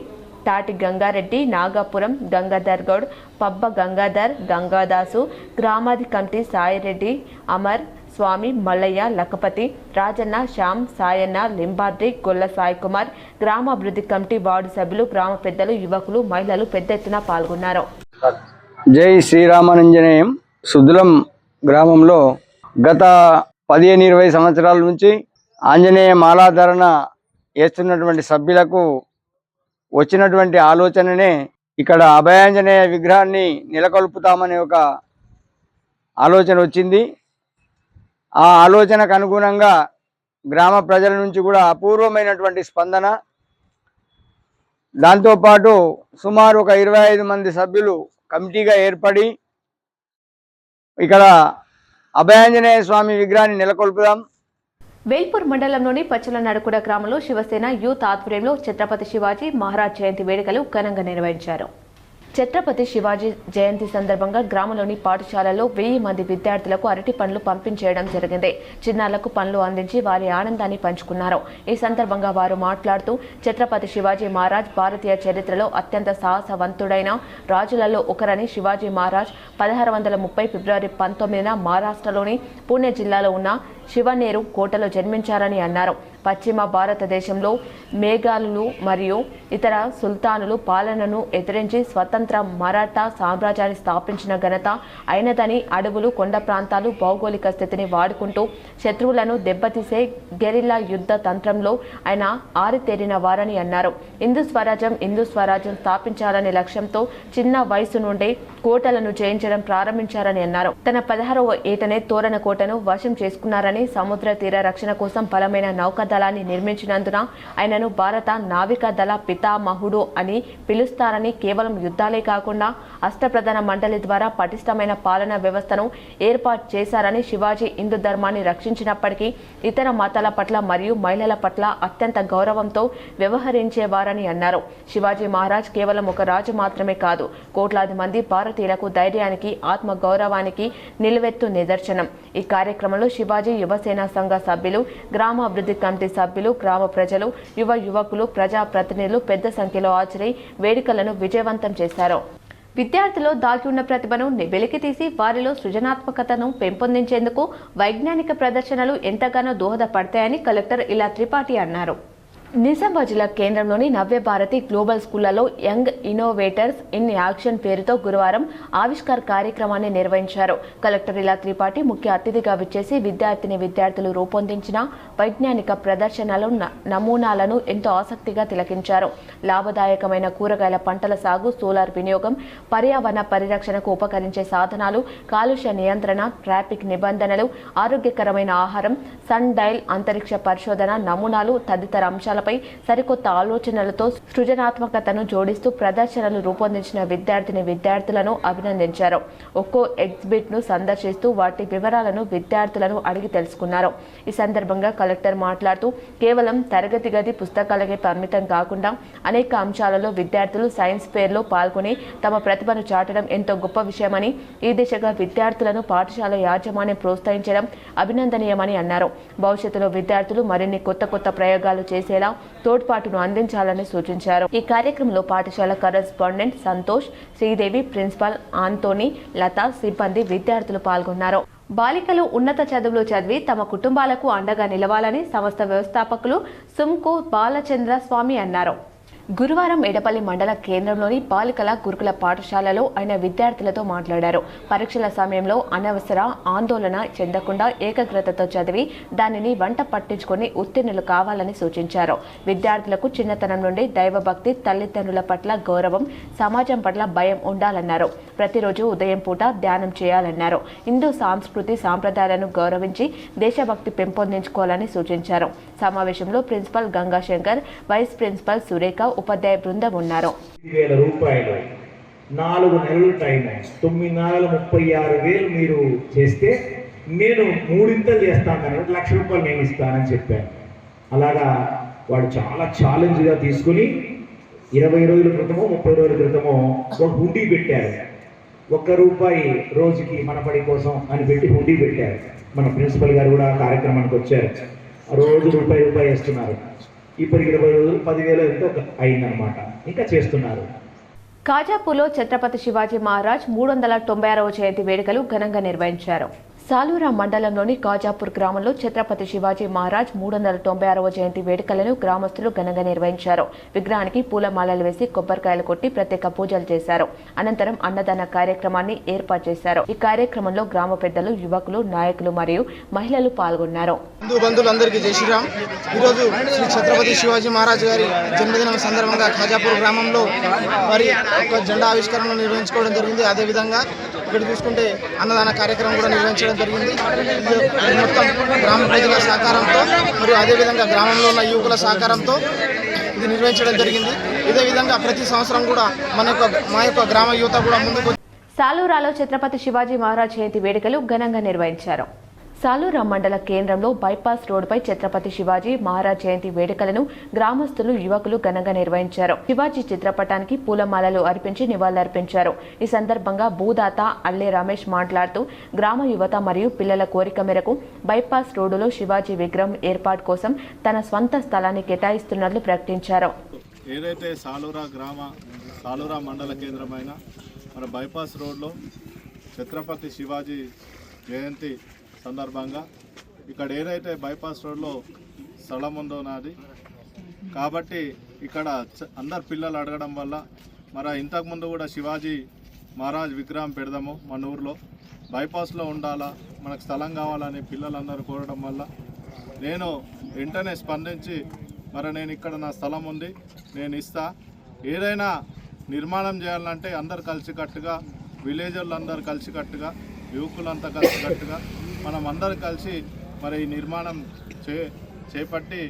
తాటి గంగారెడ్డి, నాగాపురం గంగాధర్ గౌడ్, పబ్బ గంగాధర్, గంగాదాసు, గ్రామాది కమిటీ సాయిరెడ్డి, అమర్, స్వామి, మల్లయ్య, లఖపతి, రాజన్న, శ్యామ్, సాయన్న, లింబాద్రి, గొల్ల సాయి కుమార్, గ్రామాభివృద్ధి కమిటీ వార్డు సభ్యులు, గ్రామ పెద్దలు, యువకులు, మహిళలు పెద్ద ఎత్తున పాల్గొన్నారు. జై శ్రీరామాంజనేయం. సుద్దులం గ్రామంలో గత 15-20 సంవత్సరాల నుంచి ఆంజనేయ మాలాధారణ చేస్తున్నటువంటి సభ్యులకు వచ్చినటువంటి ఆలోచననే ఇక్కడ అభయాంజనేయ విగ్రహాన్ని నెలకొల్పుతామనే ఒక ఆలోచన వచ్చింది. ఆ ఆలోచనకు అనుగుణంగా గ్రామ ప్రజల నుంచి కూడా అపూర్వమైనటువంటి స్పందన, దాంతోపాటు సుమారు ఒక 25 మంది సభ్యులు కమిటీగా ఏర్పడి ఇక్కడ అభయాంజనేయ స్వామి విగ్రహాన్ని నెలకొల్పుదాం. వేల్పూర్ మండలంలోని పచ్చల నడుకుడ గ్రామంలో శివసేన యూత్ ఆధ్వర్యంలో ఛత్రపతి శివాజీ మహారాజ్ జయంతి వేడుకలు ఘనంగా నిర్వహించారు. ఛత్రపతి శివాజీ జయంతి సందర్భంగా గ్రామంలోని పాఠశాలలో 1000 మంది విద్యార్థులకు అరటి పండ్లు పంపించేయడం జరిగింది. చిన్నారులకు పండ్లు అందించి వారి ఆనందాన్ని పంచుకున్నారు. ఈ సందర్భంగా వారు మాట్లాడుతూ ఛత్రపతి శివాజీ మహారాజ్ భారతీయ చరిత్రలో అత్యంత సాహసవంతుడైన రాజులలో ఒకరని, శివాజీ మహారాజ్ 1630 ఫిబ్రవరి 19న మహారాష్ట్రలోని పూణె జిల్లాలో ఉన్న శివనేరు కోటలో జన్మించారని అన్నారు. పశ్చిమ భారతదేశంలో మేఘాలులు మరియు ఇతర సుల్తానులు పాలనను ఎదిరించి స్వతంత్ర మరాఠా సామ్రాజ్యాన్ని స్థాపించిన ఘనత అయినదని, అడవులు, కొండ ప్రాంతాలు, భౌగోళిక స్థితిని వాడుకుంటూ శత్రువులను దెబ్బతీసే గెరిల్లా యుద్ధ తంత్రంలో ఆయన ఆరితేరిన వారని అన్నారు. హిందూ స్వరాజ్యం స్థాపించాలనే లక్ష్యంతో చిన్న వయసు నుండే కోటలను జయించడం ప్రారంభించారని అన్నారు. తన 16వ ఏటనే తోరణ కోటను వశం చేసుకున్నారని, సముద్ర తీర రక్షణ కోసం బలమైన నౌకాదళాన్ని నిర్మించినందున ఆయనను భారత నావికా దళ పితామహుడు అని పిలుస్తారని, కేవలం యుద్ధాలే కాకుండా అష్టప్రధాన మండలి ద్వారా పటిష్టమైన పాలనా వ్యవస్థను ఏర్పాటు చేశారని, శివాజీ హిందూ ధర్మాన్ని రక్షించినప్పటికీ ఇతర మతాల పట్ల మరియు మహిళల పట్ల అత్యంత గౌరవంతో వ్యవహరించేవారని అన్నారు. శివాజీ మహారాజ్ కేవలం ఒక రాజు మాత్రమే కాదు, కోట్లాది మంది భారత భారతీయులకు ధైర్యానికి ఆత్మ గౌరవానికి నిలువెత్తు నిదర్శనం. ఈ కార్యక్రమంలో శివాజీ యువసేన సంఘ సభ్యులు, గ్రామాభివృద్ధి కమిటీ సభ్యులు, గ్రామ ప్రజలు, యువకులు, ప్రజాప్రతినిధులు పెద్ద సంఖ్యలో హాజరై వేడుకలను విజయవంతం చేశారు. విద్యార్థుల్లో దాగి ఉన్న ప్రతిభను వెలికితీసి వారిలో సృజనాత్మకతను పెంపొందించేందుకు వైజ్ఞానిక ప్రదర్శనలు ఎంతగానో దోహదపడతాయని కలెక్టర్ ఇలా త్రిపాఠి అన్నారు. నిజామాబాద్ జిల్లా కేంద్రంలోని నవ్య భారతి గ్లోబల్ స్కూళ్లలో యంగ్ ఇన్నోవేటర్స్ ఇన్ యాక్షన్ పేరుతో గురువారం ఆవిష్కార్ కార్యక్రమాన్ని నిర్వహించారు. కలెక్టర్ ఇలా త్రిపాఠి ముఖ్య అతిథిగా విచ్చేసి విద్యార్థులు రూపొందించిన వైజ్ఞానిక ప్రదర్శనలు నమూనాలను ఎంతో ఆసక్తిగా తిలకించారు. లాభదాయకమైన కూరగాయల పంటల సాగు, సోలార్ వినియోగం, పర్యావరణ పరిరక్షణకు ఉపకరించే సాధనాలు, కాలుష్య నియంత్రణ, ట్రాఫిక్ నిబంధనలు, ఆరోగ్యకరమైన ఆహారం, సన్ డైల్, అంతరిక్ష పరిశోధన నమూనాలు తదితర అంశాలపై సరికొత్త ఆలోచనలతో సృజనాత్మకతను జోడిస్తూ ప్రదర్శనలు రూపొందించిన విద్యార్థులను అభినందించారు. ఒక్కో ఎగ్జిబిట్ ను సందర్శిస్తూ వాటి వివరాలను విద్యార్థులను అడిగి తెలుసుకున్నారు. ఈ సందర్భంగా కలెక్టర్ మాట్లాడుతూ కేవలం తరగతి గది పుస్తకాలకే పరిమితం కాకుండా అనేక అంశాలలో విద్యార్థులు సైన్స్ ఫేర్లో పాల్గొని తమ ప్రతిభను చాటడం ఎంతో గొప్ప విషయమని, ఈ దిశగా విద్యార్థులను పాఠశాల యాజమాన్యం ప్రోత్సహించడం అభినందనీయమని అన్నారు. భవిష్యత్తులో విద్యార్థులు మరిన్ని కొత్త ప్రయోగాలు చేసేలా తోడ్పాటును అందించాలని సూచించారు. ఈ కార్యక్రమంలో పాఠశాల correspondent Santosh, Sridevi, principal Antony, Latha, సిబ్బంది, విద్యార్థులు పాల్గొన్నారు. బాలికలు ఉన్నత చదువులు చదివి తమ కుటుంబాలకు అండగా నిలవాలని సంస్థ వ్యవస్థాపకులు సుంకు బాలచంద్ర స్వామి అన్నారు. గురువారం ఎడపల్లి మండల కేంద్రంలోని బాలికల గురుకుల పాఠశాలలో ఆయన విద్యార్థులతో మాట్లాడారు. పరీక్షల సమయంలో అనవసర ఆందోళన చెందకుండా ఏకాగ్రతతో చదివి దానిని వంట పట్టించుకొని ఉత్తీర్ణులు కావాలని సూచించారు. విద్యార్థులకు చిన్నతనం నుండి దైవభక్తి, తల్లిదండ్రుల పట్ల గౌరవం, సమాజం పట్ల భయం ఉండాలన్నారు. ప్రతిరోజు ఉదయం పూట ధ్యానం చేయాలన్నారు. హిందూ సంస్కృతి సాంప్రదాయాలను గౌరవించి దేశభక్తి పెంపొందించుకోవాలని సూచించారు. సమావేశంలో principal Gangashankar, vice principal Surekha, ఉపాధ్యాయ బృందం ఉన్నారు. 10,000 రూపాయలు 4 నెలల టైం 9,36,000 మీరు చేస్తే నేను 3 చేస్తాను, 1 లక్ష రూపాయలు నేను ఇస్తానని చెప్పాను. అలాగా వాడు చాలా ఛాలెంజ్గా తీసుకుని 20 రోజుల క్రితమో 30 రోజుల క్రితమో ఒక హుండీ పెట్టారు. ₹1 రోజుకి మన పడి కోసం అని పెట్టి హుండీ పెట్టారు. మన ప్రిన్సిపల్ గారు కూడా కార్యక్రమానికి వచ్చారు. రోజు రూపాయి వేస్తున్నారు. ఇప్పుడు 20 రోజులు 10,000 ఎంతో అయిందనమాట. ఇంకా చేస్తున్నారు. కాజాపూర్లో ఛత్రపతి శివాజీ మహారాజ్ 396వ జయంతి వేడుకలు ఘనంగా నిర్వహించారు. సాలూరా మండలంలోని కాజాపూర్ గ్రామంలో ఛత్రపతి శివాజీ మహారాజ్ 396వ జయంతి వేడుకలను గ్రామస్తులు ఘనంగా నిర్వహించారు. విగ్రహానికి పూలమాలలు వేసి కొబ్బరికాయలు కొట్టి ప్రత్యేక పూజలు చేశారు. అనంతరం అన్నదాన కార్యక్రమాన్ని ఏర్పాటు చేశారు. ఈ కార్యక్రమంలో గ్రామ పెద్దలు, యువకులు, నాయకులు మరియు మహిళలు పాల్గొన్నారు. హిందూ బంధువులందరికీ జై శ్రీరామ్. ఈరోజు శ్రీ ఛత్రపతి శివాజీ మహారాజ్ గారి జన్మదినం సందర్భంగా ఖాజాపూర్ గ్రామంలో మరి ఒక జెండా ఆవిష్కరణ నిర్వహించుకోవడం జరిగింది. అదేవిధంగా ఇక్కడ చూసుకుంటే అన్నదాన కార్యక్రమం కూడా నిర్వహించడం జరిగింది. మొత్తం గ్రామ ప్రజల సహకారంతో మరియు అదేవిధంగా గ్రామంలో ఉన్న యువకుల సహకారంతో ఇది నిర్వహించడం జరిగింది. ఇదే విధంగా ప్రతి సంవత్సరం కూడా మా యొక్క గ్రామ యువత కూడా ముందుకు. సాలూరాలో ఛత్రపతి శివాజీ మహారాజ్ జయంతి వేడుకలు ఘనంగా నిర్వహించారు. సాలూరా మండల కేంద్రంలో బైపాస్ రోడ్డుపై ఛత్రపతి శివాజీ మహారాజ్ జయంతి వేడుకలను గ్రామస్తులు, యువకులు ఘనంగా నిర్వహించారు. శివాజీ చిత్రపటానికి పూలమాలలు అర్పించి నివాళులర్పించారు. ఈ సందర్భంగా భూదాత అల్లె రమేష్ మాట్లాడుతూ గ్రామ యువత మరియు పిల్లల కోరిక మేరకు బైపాస్ రోడ్డులో శివాజీ విగ్రహం ఏర్పాటు కోసం తన స్వంత స్థలాన్ని కేటాయిస్తున్నట్లు ప్రకటించారు. ఏదైతే సాలూరా మండల కేంద్రమైన మన బైపాస్ రోడ్లో ఛత్రపతి శివాజీ జయంతి సందర్భంగా ఇక్కడ ఏదైతే బైపాస్ రోడ్లో స్థలం ఉందో నాది కాబట్టి ఇక్కడ అందరు పిల్లలు అడగడం వల్ల మరి ఇంతకుముందు కూడా శివాజీ మహారాజ్ విగ్రహం పెడదాము మన ఊర్లో బైపాస్లో ఉండాలా, మనకు స్థలం కావాలని పిల్లలందరూ కోరడం వల్ల నేను వెంటనే స్పందించి మరి నేను ఇక్కడ నా స్థలం ఉంది, నేను ఇస్తా, ఏదైనా నిర్మాణం చేయాలంటే అందరు కలిసికట్టుగా, విలేజర్లు అందరు కలిసికట్టుగా, యువకులంతా కలిసికట్టుగా మనం అందరూ కలిసి మరి ఈ నిర్మాణం చేపట్టి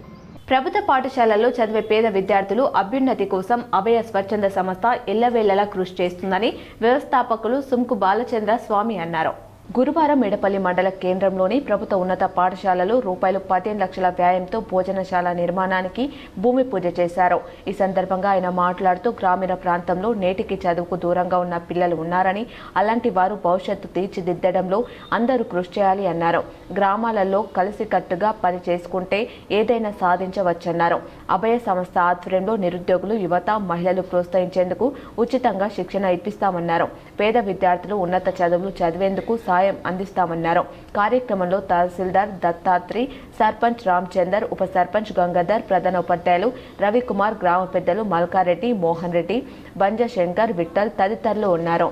ప్రభుత్వ పాఠశాలల్లో చదివే పేద విద్యార్థులు అభ్యున్నతి కోసం అభయ స్వచ్ఛంద సంస్థ ఎల్లవేళలా కృషి చేస్తుందని వ్యవస్థాపకులు సుంకు బాలచంద్ర స్వామి అన్నారు. గురువారం మేడపల్లి మండల కేంద్రంలోని ప్రభుత్వ ఉన్నత పాఠశాలలో రూ15 లక్షల వ్యయంతో భోజనశాల నిర్మాణానికి భూమి పూజ చేశారు. ఈ సందర్భంగా ఆయన మాట్లాడుతూ గ్రామీణ ప్రాంతంలో నేటికి చదువుకు దూరంగా ఉన్న పిల్లలు ఉన్నారని, అలాంటి వారు భవిష్యత్తు తీర్చిదిద్దడంలో అందరూ కృషి చేయాలి అన్నారు. గ్రామాలలో కలిసికట్టుగా పని చేసుకుంటే ఏదైనా సాధించవచ్చన్నారు. అభయ సంస్థ ఆధ్వర్యంలో నిరుద్యోగులు, యువత, మహిళలు ప్రోత్సహించేందుకు ఉచితంగా శిక్షణ ఇప్పిస్తామన్నారు. పేద విద్యార్థులు ఉన్నత చదువులు చదివేందుకు సాయం అందిస్తామన్నారు. కార్యక్రమంలో తహసీల్దార్ దత్తాత్రి, సర్పంచ్ రామచందర్, ఉప సర్పంచ్ గంగాధర్, ప్రధాన ఉపాధ్యాయులు రవికుమార్, గ్రామ పెద్దలు మల్కారెడ్డి, మోహన్ రెడ్డి, బంజశంకర్, విఠల్ తదితరులు ఉన్నారు.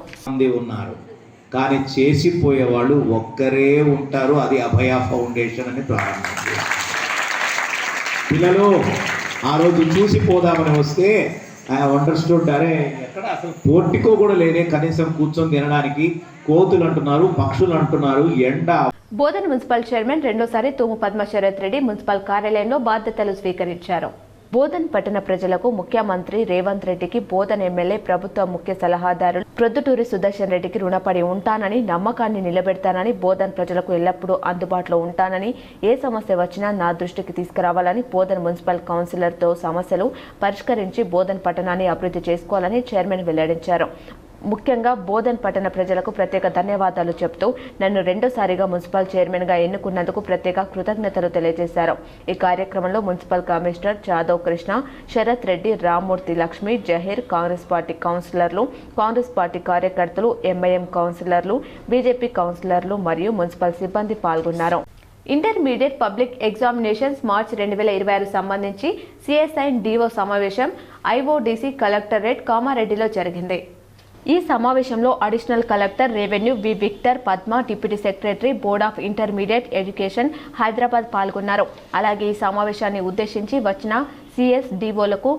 కానీ చేసిపోయే వాళ్ళు ఒక్కరే ఉంటారు. అది అభయ ఫౌండేషన్ అని ప్రారంభించారు. పిల్లలు ఆ రోజు చూసిపోదామని వస్తే అండర్స్టూడ్, అరే ఎక్కడ అసలు పోర్టికో కూడా లేదే, కనీసం కూర్చొని తినడానికి కోతులు అంటున్నారు, పక్షులు అంటున్నారు, ఎండ. బోధన్ మున్సిపల్ చైర్మన్ రెండోసారి తూము పద్మశరత్ రెడ్డి మున్సిపల్ కార్యాలయంలో బాధ్యతలు స్వీకరించారు. బోధన్ పట్టణ ప్రజలకు ముఖ్యమంత్రి రేవంత్ రెడ్డికి బోధన్ ఎమ్మెల్యే ప్రభుత్వ ముఖ్య సలహాదారు ప్రొద్దుటూరి సుదర్శన్ రెడ్డికి రుణపడి ఉంటానని, నమ్మకాన్ని నిలబెడతానని, బోధన్ ప్రజలకు ఎల్లప్పుడూ అందుబాటులో ఉంటానని, ఏ సమస్య వచ్చినా నా దృష్టికి తీసుకురావాలని, బోధన్ మున్సిపల్ కౌన్సిలర్తో సమస్యలు పరిష్కరించి బోధన్ పట్టణాన్ని అభివృద్ధి చేసుకోవాలని చైర్మన్ వెల్లడించారు. ముఖ్యంగా బోధన్ పట్టణ ప్రజలకు ప్రత్యేక ధన్యవాదాలు చెబుతూ నన్ను రెండోసారిగా మున్సిపల్ చైర్మన్గా ఎన్నుకున్నందుకు ప్రత్యేక కృతజ్ఞతలు తెలియజేశారు. ఈ కార్యక్రమంలో municipal commissioner Jadhav Krishna, Sharath Reddy, Rammurthy, Lakshmi, Zaheer, Congress party కౌన్సిలర్లు, కాంగ్రెస్ పార్టీ కార్యకర్తలు, ఎంఐఎం కౌన్సిలర్లు, బీజేపీ కౌన్సిలర్లు మరియు మున్సిపల్ సిబ్బంది పాల్గొన్నారు. ఇంటర్మీడియట్ పబ్లిక్ ఎగ్జామినేషన్స్ మార్చి 2026 సంబంధించి సిఎస్ఐ డిఓ సమావేశం ఐఓడిసి కలెక్టరేట్ కామారెడ్డిలో జరిగింది. ఈ సమావేశంలో additional collector revenue V Victor Padma, deputy secretary board of intermediate education Hyderabad పాల్గొన్నారు. అలాగే ఈ సమావేశాన్ని ఉద్దేశించి వచ్చిన సిఎస్డిఓలకు,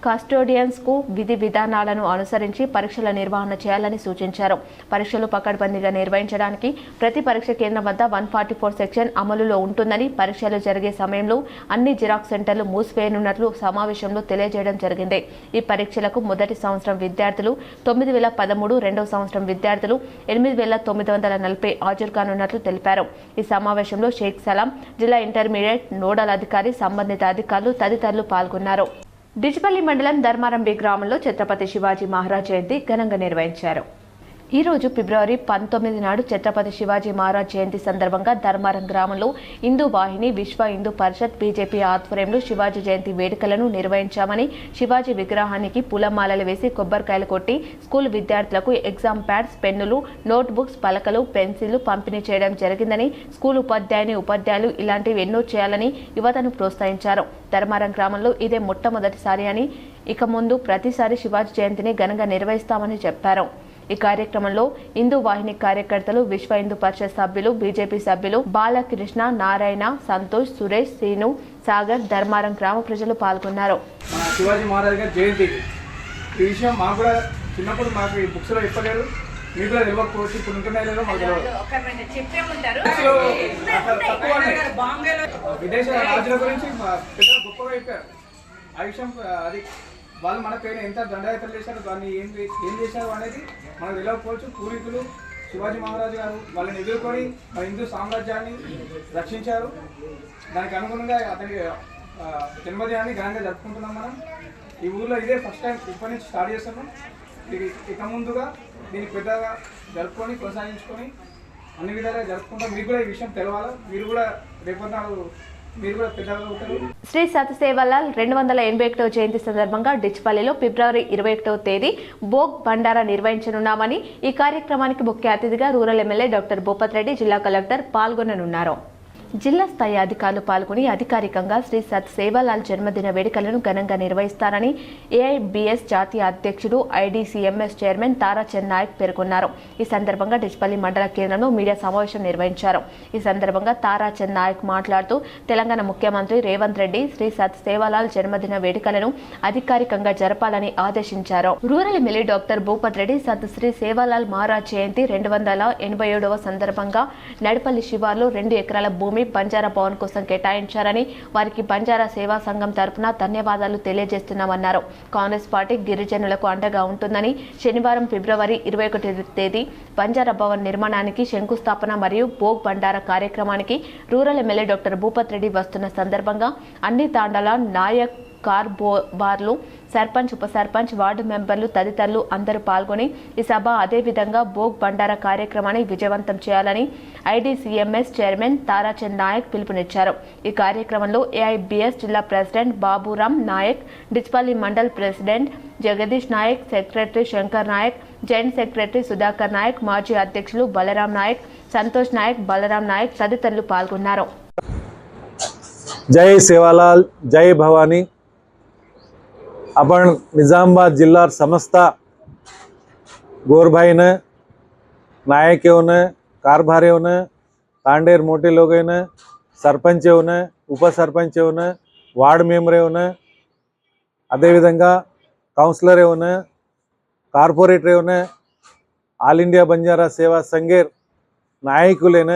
కస్టోడియన్స్కు విధి విధానాలను అనుసరించి పరీక్షల నిర్వహణ చేయాలని సూచించారు. పరీక్షలు పకడ్బందీగా నిర్వహించడానికి ప్రతి పరీక్ష కేంద్రం వద్ద 144 సెక్షన్ అమలులో ఉంటుందని, పరీక్షలు జరిగే సమయంలో అన్ని జిరాక్స్ సెంటర్లు మూసివేయనున్నట్లు సమావేశంలో తెలియజేయడం జరిగింది. ఈ పరీక్షలకు మొదటి సంవత్సరం విద్యార్థులు 9013, రెండవ సంవత్సరం విద్యార్థులు 8940 హాజరు కానున్నట్లు తెలిపారు. ఈ సమావేశంలో షేక్ సలాం, జిల్లా ఇంటర్మీడియట్ నోడల్ అధికారి, సంబంధిత అధికారులు తదితరులు పాల్గొన్నారు. డిచ్పల్లి మండలం ధర్మారం బి గ్రామంలో ఛత్రపతి శివాజీ మహారాజ్ జయంతి ఘనంగా నిర్వహించారు. ఈ రోజు ఫిబ్రవరి 19 నాడు ఛత్రపతి శివాజీ మహారాజ్ జయంతి సందర్భంగా ధర్మారం గ్రామంలో హిందూ వాహిని, విశ్వ హిందూ పరిషత్, బీజేపీ ఆధ్వర్యంలో శివాజీ జయంతి వేడుకలను నిర్వహించామని, శివాజీ విగ్రహానికి పూలమాలలు వేసి కొబ్బరికాయలు కొట్టి స్కూల్ విద్యార్థులకు ఎగ్జామ్ ప్యాడ్స్, పెన్నులు, నోట్ బుక్స్, పలకలు, పెన్సిళ్లు పంపిణీ చేయడం జరిగిందని, స్కూల్ ఉపాధ్యాయులు ఇలాంటివి ఎన్నో చేయాలని యువతను ప్రోత్సహించారు. ధర్మారం గ్రామంలో ఇదే మొట్టమొదటిసారి అని, ఇక ముందు ప్రతిసారి శివాజీ జయంతిని ఘనంగా నిర్వహిస్తామని చెప్పారు. ఈ కార్యక్రమంలో హిందూ వాహిని కార్యకర్తలు, విశ్వ హిందూ పరిషత్ సభ్యులు, బీజేపీ సభ్యులు బాలకృష్ణ, నారాయణ, సంతోష్, సురేష్, శ్రీను, సాగర్, ధర్మారం గ్రామ ప్రజలు పాల్గొన్నారు. మన శివాజీ మహారాజ్ గారి జయంతి ఈ విషయం మాకు కూడా చిన్నప్పుడు మాకు ఈ బుక్స్లో చెప్పలేరు, మీకు కూడా తెలియకపోవచ్చు. ఇప్పుడు ఉంటున్నాయి లేదో మాకు విదేశాల రాజుల గురించి పెద్దలు గొప్పగా చెప్పారు. ఆ విషయం అది వాళ్ళు మన పైన ఎంత దండయాత్రలు చేశారు, దాన్ని ఏం చేశారు అనేది మనకు తెలియకపోవచ్చు. పూర్వీకులు శివాజీ మహారాజు గారు వాళ్ళని ఎదుర్కొని మన హిందూ సామ్రాజ్యాన్ని రక్షించారు. దానికి అనుగుణంగా అతని జన్మదినాన్ని ఘనంగా జరుపుకుంటున్నాం. మనం ఈ ఊళ్ళో ఇదే ఫస్ట్ టైం ఇప్పటి నుంచి స్టార్ట్ చేస్తున్నాం. ఇక ముందుగా దీన్ని పెద్దగా జరుపుకొని కొనసాగించుకొని అన్ని విధాలుగా జరుపుకుంటాం. మీకు కూడా ఈ విషయం తెలవాలి. మీరు కూడా రేపటి శ్రీ సత్యసేవలాల్ 281వ జయంతి సందర్భంగా డిచ్పల్లిలో ఫిబ్రవరి 21వ తేదీ భోగ్ బండారా నిర్వహించనున్నామని, ఈ కార్యక్రమానికి ముఖ్య అతిథిగా rural MLA doctor Bhupath Reddy, జిల్లా కలెక్టర్ పాల్గొననున్నారు. జిల్లా స్థాయి అధికారులు పాల్గొని అధికారికంగా శ్రీ సత్ సేవాలాల్ జన్మదిన వేడుకలను ఘనంగా నిర్వహిస్తారని ఏఐబిఎస్ జాతీయ అధ్యక్షుడు, ఐడిసిఎంఎస్ చైర్మన్ తారా చెన్నాయక్ పేర్కొన్నారు. ఈ సందర్భంగా డిచ్పల్లి మండల కేంద్రంలో మీడియా సమావేశం నిర్వహించారు. ఈ సందర్భంగా తారా చెన్నాయక్ మాట్లాడుతూ తెలంగాణ ముఖ్యమంత్రి రేవంత్ రెడ్డి శ్రీ సత్ సేవాలాల్ జన్మదిన వేడుకలను అధికారికంగా జరపాలని ఆదేశించారు. Rural MLA doctor Bhupath Reddy Sat Shri Sevalal Maharaj జయంతి 287వ సందర్భంగా నడిపల్లి శివార్లో 2 ఎకరాల భూమి స్వామి బంజారా భవన్ కోసం కేటాయించారని వారికి బంజారా సేవా సంఘం తరపున ధన్యవాదాలు తెలియజేస్తున్నామన్నారు. కాంగ్రెస్ పార్టీ గిరిజనులకు అండగా ఉంటుందని శనివారం ఫిబ్రవరి 21 తేదీ బంజారా భవన్ నిర్మాణానికి శంకుస్థాపన మరియు భోగ్ బండారా కార్యక్రమానికి rural MLA doctor Bhupath Reddy వస్తున్న సందర్భంగా అన్ని తాండాల నాయక్ కార్బోబార్లు సర్పంచ్ ఉప సర్పంచ్ వార్డు మెంబర్లు తదితరులు అందరూ పాల్గొని ఈ సభ అదేవిధంగా భోగ్ బండారా కార్యక్రమాన్ని విజయవంతం చేయాలని ఐడీసీఎంఎస్ చైర్మన్ తారాచంద్ నాయక్ పిలుపునిచ్చారు. ఈ కార్యక్రమంలో ఏఐబీఎస్ జిల్లా president Baburam Nayak, Dichpally mandal president Jagadish Nayak, secretary Shankar Nayak, joint secretary Sudhakar Nayak, మాజీ అధ్యక్షులు బలరాం నాయక్, సంతోష్ నాయక్, బలరాం నాయక్ తదితరులు పాల్గొన్నారు. जय सेवालाल, जय भवानी. आपण निजामाबाद जिल्हा समस्त गोरभाईन नायक येऊन कारभार येऊन तांडेर मोठे लोक येऊन सरपंच येऊन उपसरपंच येऊन वार्ड मेंबर येऊन अदेविधंगा कौन्सिलर येऊन కార్పొరేటర్ येऊन ఆల్ ఇండియా బంజారా సేవా సంఘేర్ నాయకులైన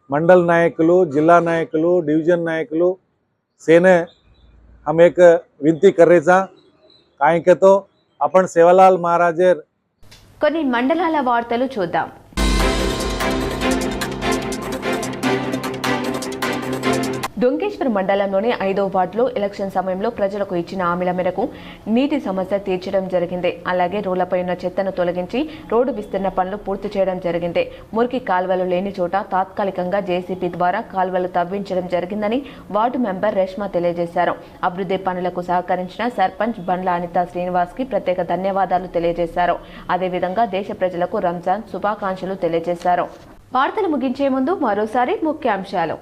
मंडल नायकुलु, जिला नायकुलु, डिविजन नायकुलु सेने हम एक विनती करायचा काय तो आपण सेवालाल महाराजेर కొన్ని మండలాల వార్తలు చూద్దాం. డొంకేశ్వర్ మండలంలోని 5వ వార్డులో ఎలక్షన్ సమయంలో ప్రజలకు ఇచ్చిన హామీల మేరకు నీటి సమస్య తీర్చడం జరిగింది. అలాగే రోడ్లపై ఉన్న చెత్తను తొలగించి రోడ్డు విస్తరణ పనులు పూర్తి చేయడం జరిగింది. మురికి కాల్వలు లేని చోట తాత్కాలికంగా జేసీబీ ద్వారా కాల్వలు తవ్వించడం జరిగిందని వార్డు మెంబర్ రేష్మా తెలియజేశారు. అభివృద్ధి పనులకు సహకరించిన సర్పంచ్ బండ్ల అనితా శ్రీనివాస్ కి ప్రత్యేక ధన్యవాదాలు తెలియజేశారు. అదేవిధంగా దేశ ప్రజలకు రంజాన్ శుభాకాంక్షలు తెలియజేశారు. వార్తలు ముగించే ముందు మరోసారి ముఖ్యాంశాలు.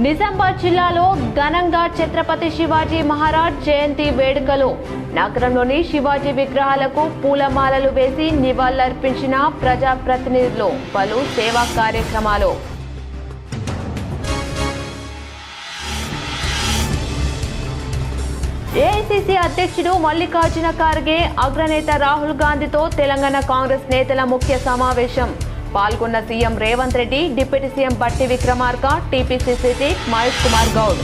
నిజామాబాద్ జిల్లాలో ఘనంగా ఛత్రపతి శివాజీ మహారాజ్ జయంతి వేడుకలు. నగరంలోని శివాజీ విగ్రహాలకు పూలమాలలు వేసి నివాళులర్పించిన ప్రజాప్రతినిధులు. పలు సేవా కార్యక్రమాలు. ఏఐసీసీ అధ్యక్షుడు మల్లికార్జున ఖార్గే అగ్రనేత రాహుల్ గాంధీతో తెలంగాణ కాంగ్రెస్ నేతల ముఖ్య సమావేశం. పాల్గొన్న CM Revanth Reddy, deputy CM Bhatti Vikramarka, TPCC chief Mahesh Kumar Goud.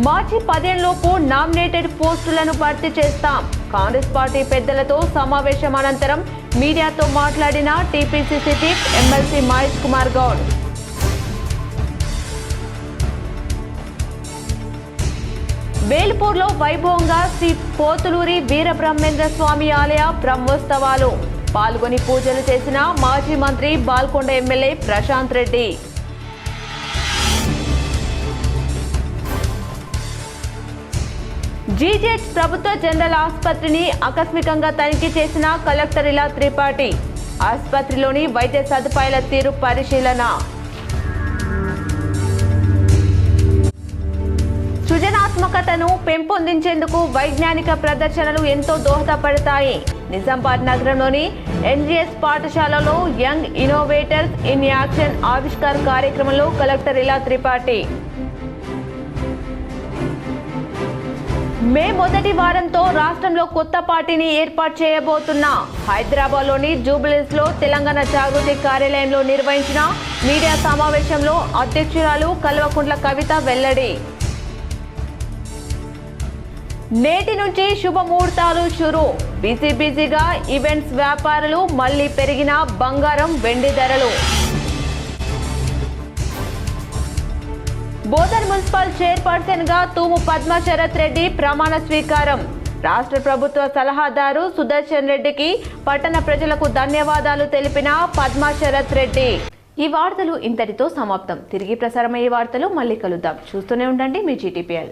మార్చి 15 లోపు నామినేటెడ్ పోస్టులను భర్తీ చేస్తాం. కాంగ్రెస్ పార్టీ పెద్దలతో సమావేశం అనంతరం మీడియాతో మాట్లాడిన TPCC chief MLC Mahesh Kumar Goud. వేల్పూర్లో వైభవంగా శ్రీ పోతులూరి వీరబ్రహ్మేంద్ర స్వామి ఆలయ బ్రహ్మోత్సవాలు. పాల్గొని పూజలు చేసిన మాజీ మంత్రి బాల్కొండ ఎమ్మెల్యే ప్రశాంత్ రెడ్డి. జీజీహెచ్ ప్రభుత్వ జనరల్ ఆసుపత్రిని ఆకస్మికంగా తనిఖీ చేసిన కలెక్టర్ ఇలా త్రిపాఠి. ఆసుపత్రిలోని వైద్య సదుపాయాల తీరు పరిశీలన. సృజనాత్మకతను పెంపొందించేందుకు వైజ్ఞానిక ప్రదర్శనలు ఎంతో దోహదపడతాయి. నిజామాబాద్ నగరంలోని ఎన్జీఎస్ పాఠశాలలో యంగ్ ఇన్నోవేటర్స్ ఇన్ యాక్షన్ ఆవిష్కార కార్యక్రమంలో కలెక్టర్ ఇలా త్రిపాఠి. మే మొదటి వారంతో రాష్ట్రంలో కొత్త పార్టీని ఏర్పాటు చేయబోతున్న హైదరాబాద్లోని జూబ్లీహిల్స్ లో తెలంగాణ జాగృతి కార్యాలయంలో నిర్వహించిన మీడియా సమావేశంలో అధ్యక్షురాలు కల్వకుంట్ల కవిత వెల్లడి. నేటి నుంచి శుభముహూర్తాలు షురు. బిజీగా ఈవెంట్స్ వ్యాపారులు. మళ్లీ పెరిగిన బంగారం వెండి ధరలు. బోధన్ మున్సిపల్ చైర్పర్సన్ గా తూము పద్మ శరత్ రెడ్డి ప్రమాణ స్వీకారం. రాష్ట్ర ప్రభుత్వ సలహాదారు సుదర్శన్ రెడ్డికి పట్టణ ప్రజలకు ధన్యవాదాలు తెలిపిన పద్మ శరత్ రెడ్డి. ఈ వార్తలు ఇంతటితో సమాప్తం. తిరిగి ప్రసారమయ్యే వార్తలు మళ్ళీ కలుద్దాం. చూస్తూనే ఉండండి మీ GTPL.